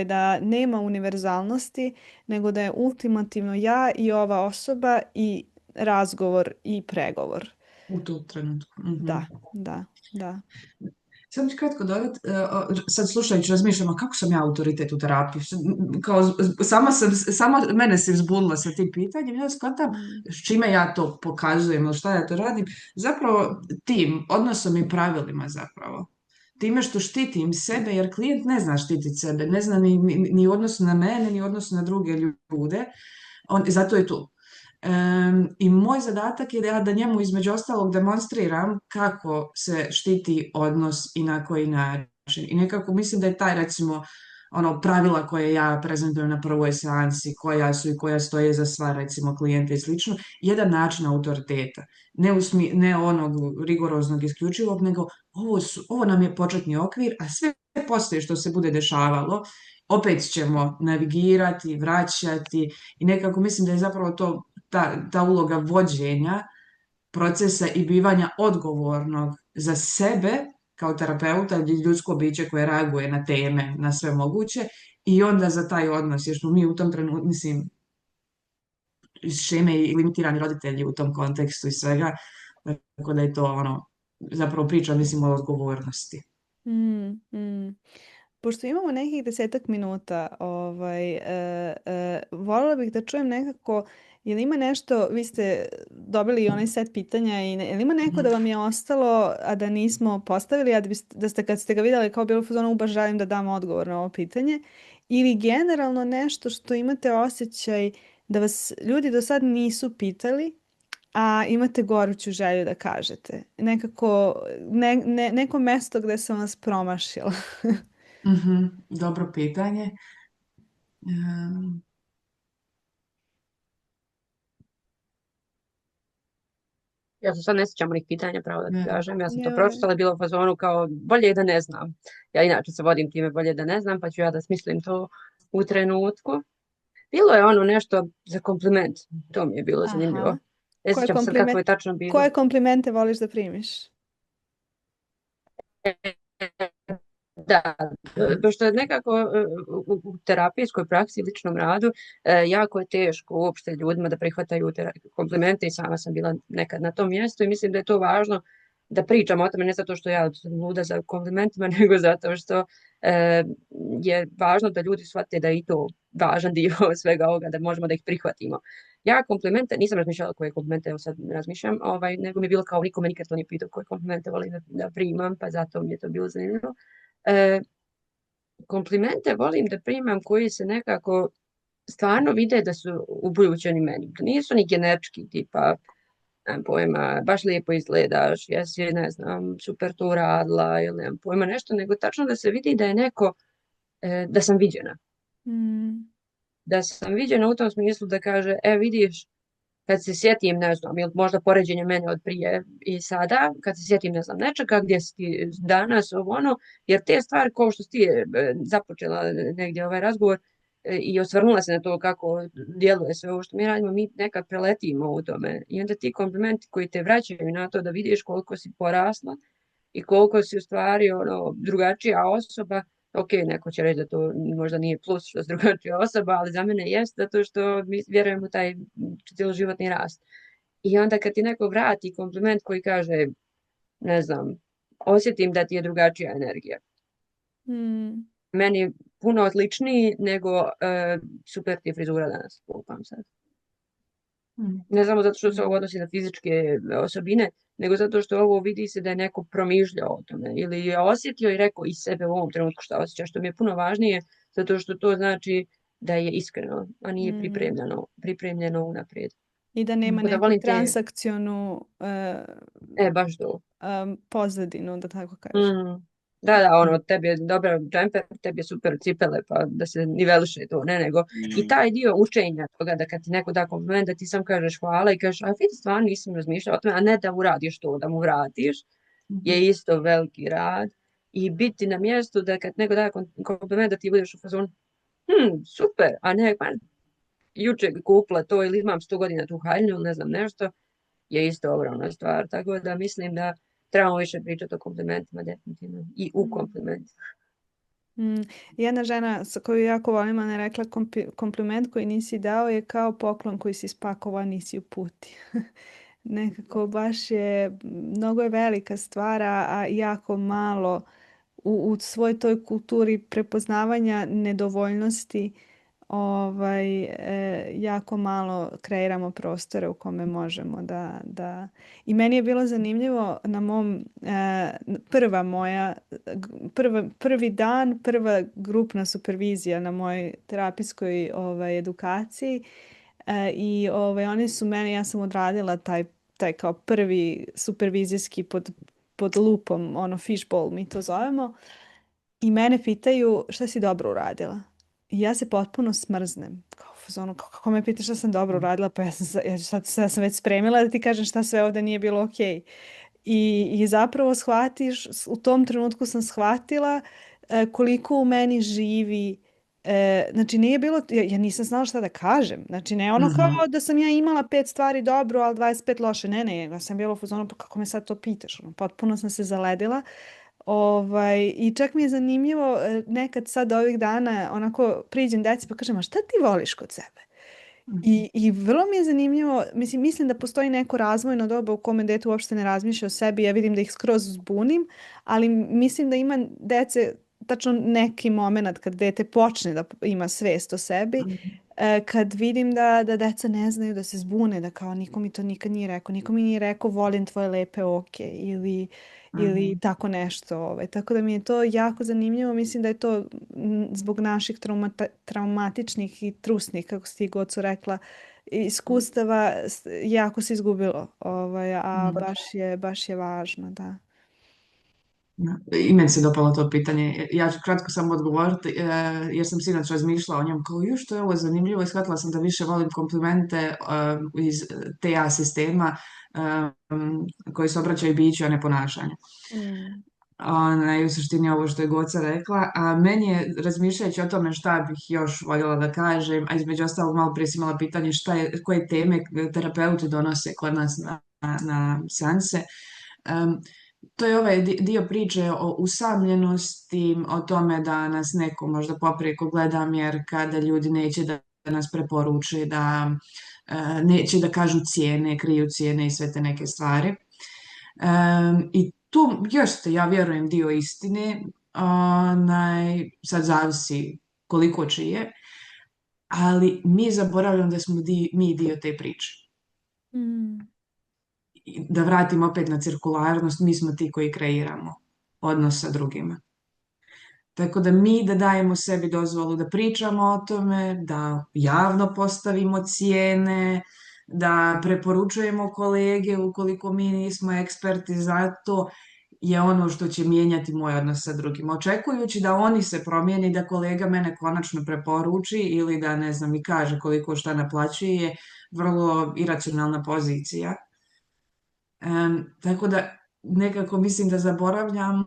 da nema univerzalnosti, nego da je ultimativno ja i ova osoba i razgovor i pregovor. U tom trenutku. Da. Samo ću kratko dodati, sad slušajući razmišljam, kako sam ja autoritet u terapiji? Kao, sama mene se vzbudila sa tim pitanjem, ja shvatam s čime ja to pokazujem, šta ja to radim. Zapravo tim, odnosom i pravilima zapravo. Time što štitim sebe, jer klijent ne zna štititi sebe, ne zna ni u odnosu na mene, ni u odnosu na druge ljude, zato je tu. I moj zadatak je da njemu između ostalog demonstriram kako se štiti odnos i na koji način. I nekako mislim da je taj recimo pravila koje ja prezentujem na prvoj seansi, koja su i koja stoje za sva recimo klijente i slično, jedan način autoriteta. Ne onog rigoroznog isključivog, nego ovo nam je početni okvir, a sve poslije što se bude dešavalo, opet ćemo navigirati, vraćati i nekako mislim da je zapravo to ta uloga vođenja procesa i bivanja odgovornog za sebe kao terapeuta ili ljudsko biće koje reaguje na teme, na sve moguće i onda za taj odnos, jer smo mi u tom trenutku, mislim, šeme i limitirani roditelji u tom kontekstu i svega, tako da je to zapravo priča, mislim, o odgovornosti. Pošto imamo nekih 10 minuta, voljela bih da čujem nekako, je li ima nešto, vi ste dobili onaj set pitanja i je li ima neko da vam je ostalo, a da nismo postavili, a da ste kad ste ga vidjeli kao bilo fazonu baš želim da dam odgovor na ovo pitanje, ili generalno nešto što imate osjećaj da vas ljudi do sad nisu pitali, a imate goruću želju da kažete. Nekako, neko mesto gdje sam vas promašila. Dobro pitanje. Ja se sad ne sjećam onih pitanja, pravo da ti kažem. Ja sam to pročitala, bilo u fazonu kao bolje da ne znam. Ja inače se vodim time bolje da ne znam, pa ću ja da smislim to u trenutku. Bilo je nešto za kompliment. To mi je bilo zanimljivo. Ne sjećam se kako je tačno bilo. Koje komplimente voliš da primiš? Da, pošto je nekako u terapijskoj praksi i ličnom radu jako je teško uopšte ljudima da prihvataju komplimente i sama sam bila nekad na tom mjestu i mislim da je to važno da pričam o tome, ne zato što ja sam luda za komplimentima, nego zato što je važno da ljudi shvate da je i to važan dio svega ovoga, da možemo da ih prihvatimo. Ja komplimente, nisam razmišljala koje komplimente, evo sad razmišljam, nego mi je bilo kao niko me nikad to nije pitao koje komplimente volim da primam, pa zato mi je to bilo zanimljivo. E, komplimente volim da primam koji se nekako stvarno vide da su upućeni meni. Da nisu ni generički, tipa, nemam pojma, baš lijepo izgledaš, jesi, ne znam, super to uradila, ili nemam pojma nešto, nego tačno da se vidi da je neko, da sam viđena. Mm. Da sam viđena u tom smislu da kaže, vidiš, kad se sjetim, ne znam, ili možda poređenje mene od prije i sada, kad se sjetim, ne znam, nečega, gdje si ti danas, ono, jer te stvari, kao što si ti započela negdje ovaj razgovor i osvrnula se na to kako djeluje sve ovo što mi radimo, mi nekad preletimo u tome. I onda ti komplimenti koji te vraćaju na to da vidiš koliko si porasla i koliko si u stvari ono, drugačija osoba. Ok, neko će reći da to možda nije plus što si drugačija osoba, ali za mene jest zato što mi vjerujem u taj cjeloživotni rast. I onda kad ti neko vrati kompliment koji kaže, ne znam, osjetim da ti je drugačija energija. Mm. Meni je puno odličniji nego super ti je frizura danas, lupam sad. Ne samo zato što se ovo odnosi na fizičke osobine, nego zato što ovo vidi se da je neko promišljao o tome ili je osjetio i rekao iz sebe u ovom trenutku šta osjeća, što mi je puno važnije, zato što to znači da je iskreno, a nije pripremljeno unaprijed. I da nema Tako da neku volim te, transakcionu baš to. pozadinu, da tako kažem. Da, ono, tebi je dobar džemper, tebi je super cipele, pa da se niveliše to, ne, nego i taj dio učenja toga da kad ti neko da kompliment, da ti sam kažeš hvala i kažeš, a vidi, stvarno nisam razmišljala o tome, a ne da uradiš to, da mu vratiš, je isto veliki rad. I biti na mjestu da kad neko da kompliment, da ti budeš u fazonu, super, a ne, pa juče kupila to ili imam 100 godina tu haljnju, ne znam nešto, je isto ogromna stvar. Tako da mislim da trebamo više pričati o komplimentima, definitivno. I u komplimentima. Jedna žena koju jako volim, ona je rekla kompliment koji nisi dao je kao poklon koji si spakovao, a nisi uputi. Nekako baš je, mnogo je velika stvar, a jako malo u svoj toj kulturi prepoznavanja nedovoljnosti jako malo kreiramo prostore u kome možemo da... I meni je bilo zanimljivo na mom prvi dan, prva grupna supervizija na mojoj terapijskoj edukaciji i oni su meni, ja sam odradila taj kao prvi supervizijski pod lupom, ono fishbowl mi to zovemo, i mene pitaju šta si dobro uradila. I ja se potpuno smrznem. Kako me pitaš šta sam dobro uradila, pa ja sam već spremila da ti kažem šta sve ovdje nije bilo ok. I zapravo shvatiš, u tom trenutku sam shvatila koliko u meni živi. Znači nije bilo, ja nisam znala šta da kažem. Znači ne ono kao da sam ja imala 5 stvari dobro, ali 25 loše. Ne, ja sam bila u fazonu, pa kako me sad to pitaš? Potpuno sam se zaledila. I čak mi je zanimljivo nekad sad ovih dana onako priđem deci pa kažem, a šta ti voliš kod sebe? I vrlo mi je zanimljivo, mislim da postoji neko razvojno doba u kome dete uopšte ne razmišlja o sebi, ja vidim da ih skroz zbunim, ali mislim da ima dece tačno neki moment kad dete počne da ima svest o sebi, kad vidim da deca ne znaju, da se zbune, da kao niko mi to nikad nije rekao, niko mi nije rekao volim tvoje lepe oke ili tako nešto. Tako da mi je to jako zanimljivo. Mislim da je to zbog naših traumatičnih i trusnih, kako si ti Goco rekla, iskustava jako se izgubilo. A baš je važno, da. I meni se dopalo to pitanje. Ja ću kratko samo odgovoriti, jer sam sinoć razmišljala o njom kao još što je ovo zanimljivo i shvatila sam da više volim komplimente iz TA sistema koji se obraćaju biću, a ne ponašanju. U suštini ovo što je Goca rekla, a meni je, razmišljajući o tome šta bih još voljela da kažem, a između ostalog malo prije si imala pitanje koje teme terapeuti donose kod nas na seanse. To je ovaj dio priče o usamljenosti, o tome da nas neko možda poprijeko gleda jer kada ljudi neće da nas preporuče, da neće da kažu cijene, kriju cijene i sve te neke stvari. I tu još ste, ja vjerujem, dio istine, sad zavisi koliko čije, ali mi zaboravljamo da smo mi dio te priče. Mm. I da vratimo opet na cirkularnost, mi smo ti koji kreiramo odnos sa drugima. Tako da mi da dajemo sebi dozvolu da pričamo o tome, da javno postavimo cijene, da preporučujemo kolege ukoliko mi nismo eksperti za to, je ono što će mijenjati moj odnos sa drugima. Očekujući da oni se promijeni, da kolega mene konačno preporuči ili da, ne znam, mi kaže koliko šta naplaćuje, je vrlo iracionalna pozicija. Tako da nekako mislim da zaboravljamo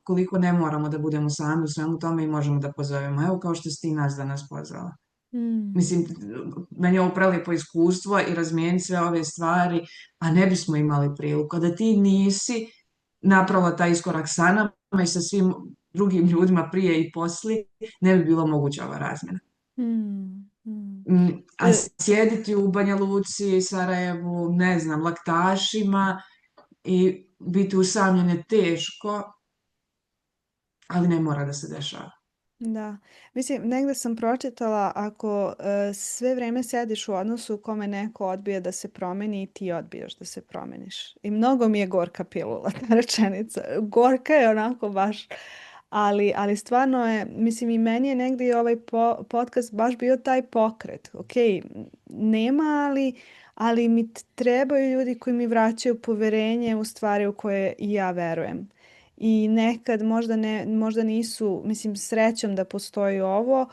koliko ne moramo da budemo sami u svemu tome i možemo da pozovemo. Evo kao što si ti nas danas pozvala. Mm. Mislim, meni je ovo prelijepo iskustvo i razmijeniti sve ove stvari, a ne bismo imali priliku. Da ti nisi napravila taj iskorak sa nama i sa svim drugim ljudima prije i poslije, ne bi bilo moguća ova razmjena. Mm. Mm. A sjediti u Banja Luci, Sarajevu, ne znam, laktašima i biti usamljen je teško, ali ne mora da se dešava. Da, mislim, negdje sam pročitala ako sve vrijeme sjediš u odnosu u kome neko odbija da se promeni i ti odbijaš da se promeniš. I mnogo mi je gorka pilula ta rečenica. Gorka je onako baš, ali stvarno je, mislim i meni je negdje i ovaj podcast baš bio taj pokret. Ok, nema, ali mi trebaju ljudi koji mi vraćaju poverenje u stvari u koje i ja verujem. I nekad možda nisu, mislim srećom da postoji ovo,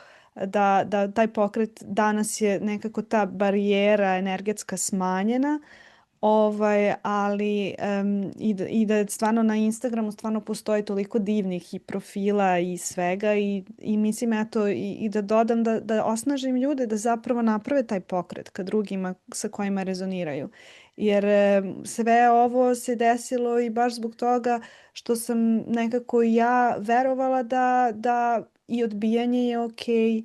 da taj pokret danas je nekako ta barijera energetska smanjena, ali i da stvarno na Instagramu stvarno postoji toliko divnih i profila i svega i mislim eto i da dodam da osnažim ljude da zapravo naprave taj pokret ka drugima sa kojima rezoniraju. Jer sve ovo se desilo i baš zbog toga što sam nekako ja verovala da i odbijanje je okej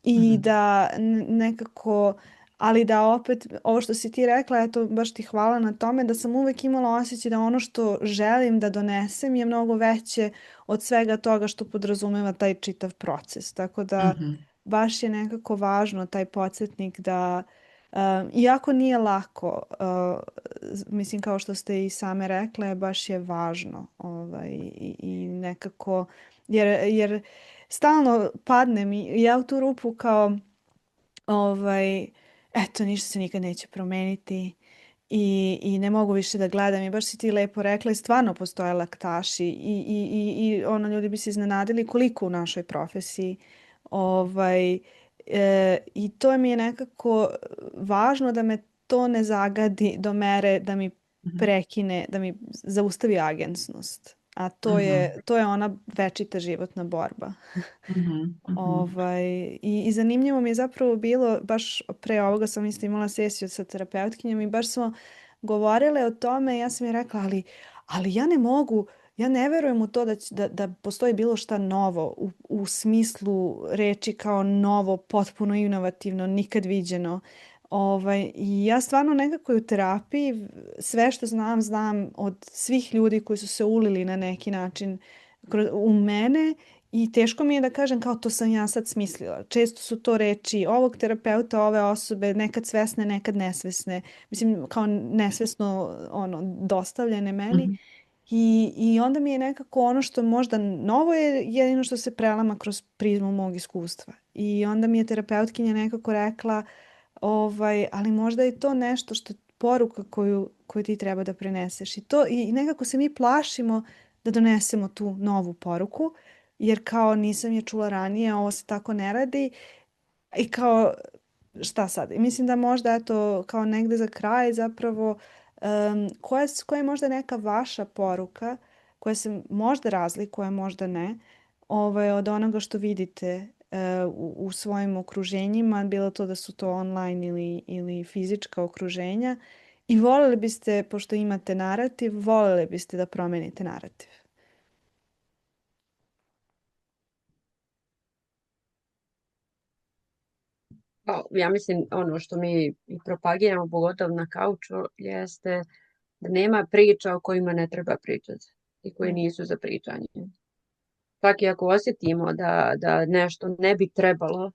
i da nekako, ali da opet, ovo što si ti rekla, eto, baš ti hvala na tome, da sam uvijek imala osjećaj da ono što želim da donesem je mnogo veće od svega toga što podrazumeva taj čitav proces. Tako da baš je nekako važno taj podsjetnik da, iako nije lako, mislim kao što ste i same rekle, baš je važno i nekako, jer stalno padnem i ja u tu rupu kao eto, ništa se nikad neće promeniti i ne mogu više da gledam. I baš si ti lepo rekla i stvarno postoje laktaši i ono, ljudi bi se iznenadili koliko u našoj profesiji. I to mi je nekako važno da me to ne zagadi do mere da mi prekine, da mi zaustavi agensnost. A to je ona večita životna borba. I zanimljivo mi je zapravo bilo, baš pre ovoga sam isto imala sesiju sa terapeutkinjom i baš smo govorile o tome. Ja sam je rekla, ali ja ne mogu, ja ne verujem u to da postoji bilo šta novo u smislu reči kao novo, potpuno inovativno, nikad viđeno. I ja stvarno nekako u terapiji sve što znam od svih ljudi koji su se ulili na neki način u mene i teško mi je da kažem kao to sam ja sad smislila. Često su to reči ovog terapeuta, ove osobe, nekad svesne, nekad nesvesne. Mislim kao nesvesno dostavljene meni. I onda mi je nekako ono što možda novo je jedino što se prelama kroz prizmu mog iskustva. I onda mi je terapeutkinja nekako rekla ali možda je to nešto što je poruka koju ti treba da preneseš. I nekako se mi plašimo da donesemo tu novu poruku, jer kao nisam je čula ranije, ovo se tako ne radi i kao šta sad? I mislim da možda eto kao negdje za kraj zapravo koja je možda neka vaša poruka koja se možda razlikuje, možda ne, od onoga što vidite u svojim okruženjima, bilo to da su to online ili fizička okruženja i voljeli biste, pošto imate narativ, voljeli biste da promenite narativ. Ja mislim ono što mi i propagiramo, pogotovo na kauču, jeste da nema priča o kojima ne treba pričati i koji nisu za pričanje. Čak i ako osjetimo da nešto ne bi trebalo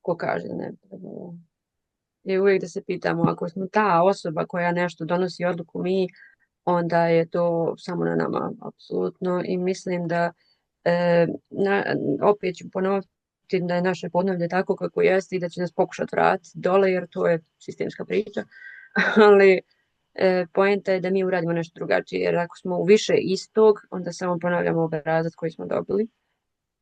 ko kaže da ne bi trebalo. I uvijek da se pitamo, ako smo ta osoba koja nešto donosi odluku mi, onda je to samo na nama, apsolutno. I mislim da, e, na, opet ću ponoviti da je naše podneblje tako kako jeste i da će nas pokušati vratiti dole, jer to je sistemska priča. Ali poenta je da mi uradimo nešto drugačije, jer ako smo u više istog, onda samo ponavljamo obrazac koji smo dobili.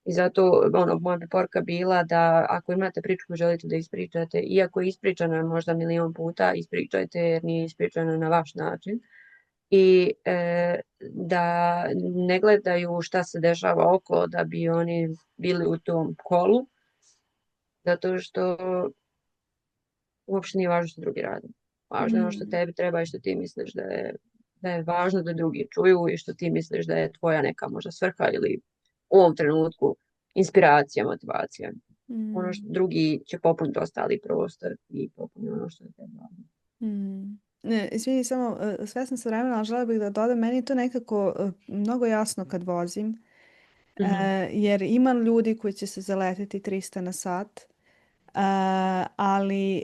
I zato moja bi poruka bila da ako imate priču koju želite da ispričate, iako je ispričana možda milion puta, ispričajte jer nije ispričana na vaš način. I da ne gledaju šta se dešava oko da bi oni bili u tom kolu, zato što uopšte nije važno što drugi rade. Važno je ono što tebi treba i što ti misliš da je važno da drugi čuju i što ti misliš da je tvoja neka možda svrha ili u ovom trenutku inspiracija, motivacija. Ono što drugi će popuniti ostali prostor i popuniti ono što je tebi važno. Ne, izvini, samo svesna sam vremena, ali želela bih da dodam, meni je to nekako mnogo jasno kad vozim, jer imam ljudi koji će se zaletiti 300 na sat, ali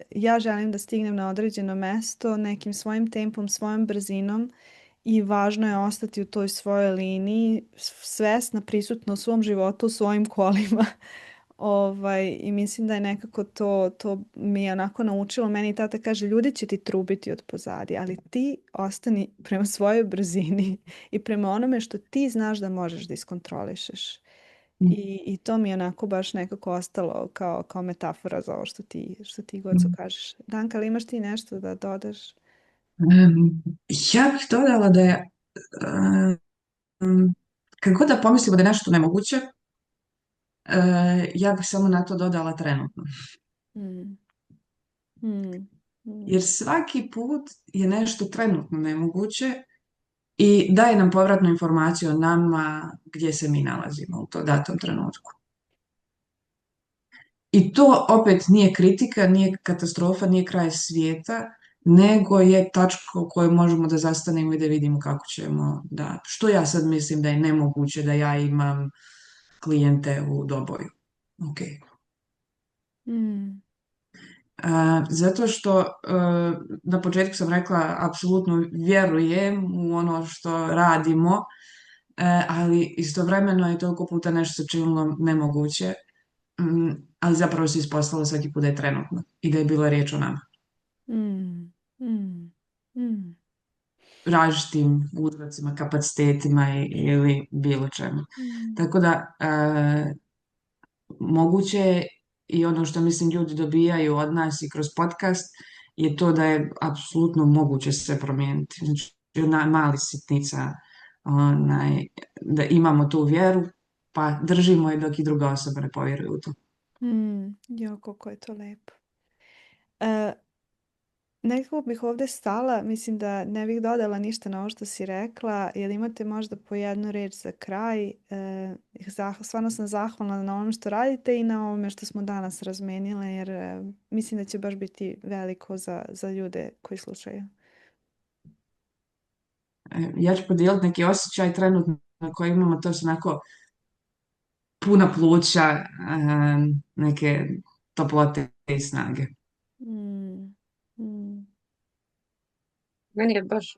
ja želim da stignem na određeno mesto nekim svojim tempom, svojom brzinom i važno je ostati u toj svojoj liniji, svesna, prisutna u svom životu, u svojim kolima. I mislim da je nekako to mi je onako naučilo. Meni tata kaže, ljudi će ti trubiti od pozadi, ali ti ostani prema svojoj brzini i prema onome što ti znaš da možeš da iskontrolišeš. I to mi je onako baš nekako ostalo kao metafora za ovo što ti Goco kažeš. Danka, ali imaš ti nešto da dodaš? Ja bih dodala da je kad god da pomislimo da je nešto nemoguće, ja bih samo na to dodala trenutno. Jer svaki put je nešto trenutno nemoguće i daje nam povratnu informaciju o nama gdje se mi nalazimo u to datom trenutku. I to opet nije kritika, nije katastrofa, nije kraj svijeta, nego je tačka u kojoj možemo da zastanemo i da vidimo kako ćemo da... Što ja sad mislim da je nemoguće da ja imam klijente u Doboju? Ok. Zato što na početku sam rekla apsolutno vjerujem u ono što radimo, ali istovremeno je toliko puta nešto se činilo nemoguće, ali zapravo se ispostavilo svaki put da je trenutno i da je bila riječ o nama. Različitim uzrocima, kapacitetima ili bilo čemu. Tako da moguće je i ono što mislim ljudi dobijaju od nas i kroz podcast je to da je apsolutno moguće sve promijeniti. Znači, mali sitnica da imamo tu vjeru, pa držimo je dok i druga osoba ne povjeruje u to. Jo, koliko je to lepo. Nekako bih ovdje stala, mislim da ne bih dodala ništa na ovo što si rekla, jer imate možda po jednu riječ za kraj. Stvarno sam zahvalna na ovom što radite i na ovome što smo danas razmenile, jer mislim da će baš biti veliko za ljude koji slušaju. Ja ću podijeliti neki osjećaj trenutno koji imamo, to su onako puna pluća, neke toplote i snage. Meni je baš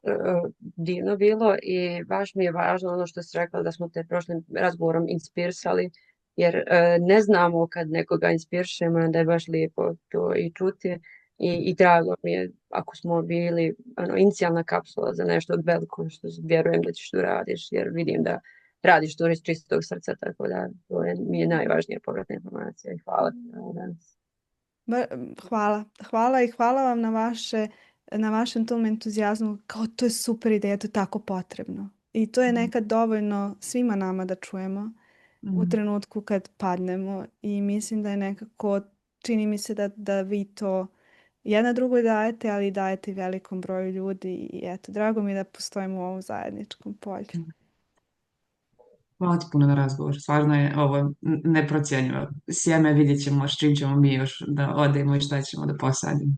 divno bilo i baš mi je važno ono što si rekla da smo te prošlim razgovorom inspirisali, jer ne znamo kad nekoga inspirišemo, da je baš lijepo to i čuti i drago mi je ako smo bili inicijalna kapsula za nešto od veliko što vjerujem da ćeš tu radiš, jer vidim da radiš to iz čistog srca, tako da to mi je najvažnija povratna informacija i hvala ti danas. Hvala i hvala vam na vašem tom entuzijazmu, kao to je super ideja, to je tako potrebno. I to je nekad dovoljno svima nama da čujemo u trenutku kad padnemo i mislim da je nekako, čini mi se da vi to jedna drugoj dajete, ali dajete velikom broju ljudi i eto, drago mi je da postojimo u ovom zajedničkom polju. Hvala ti puno na razgovor. Stvarno je ovo neprocjenjivo. Sjeme vidjet ćemo s čim ćemo mi još da odemo i šta ćemo da posadimo.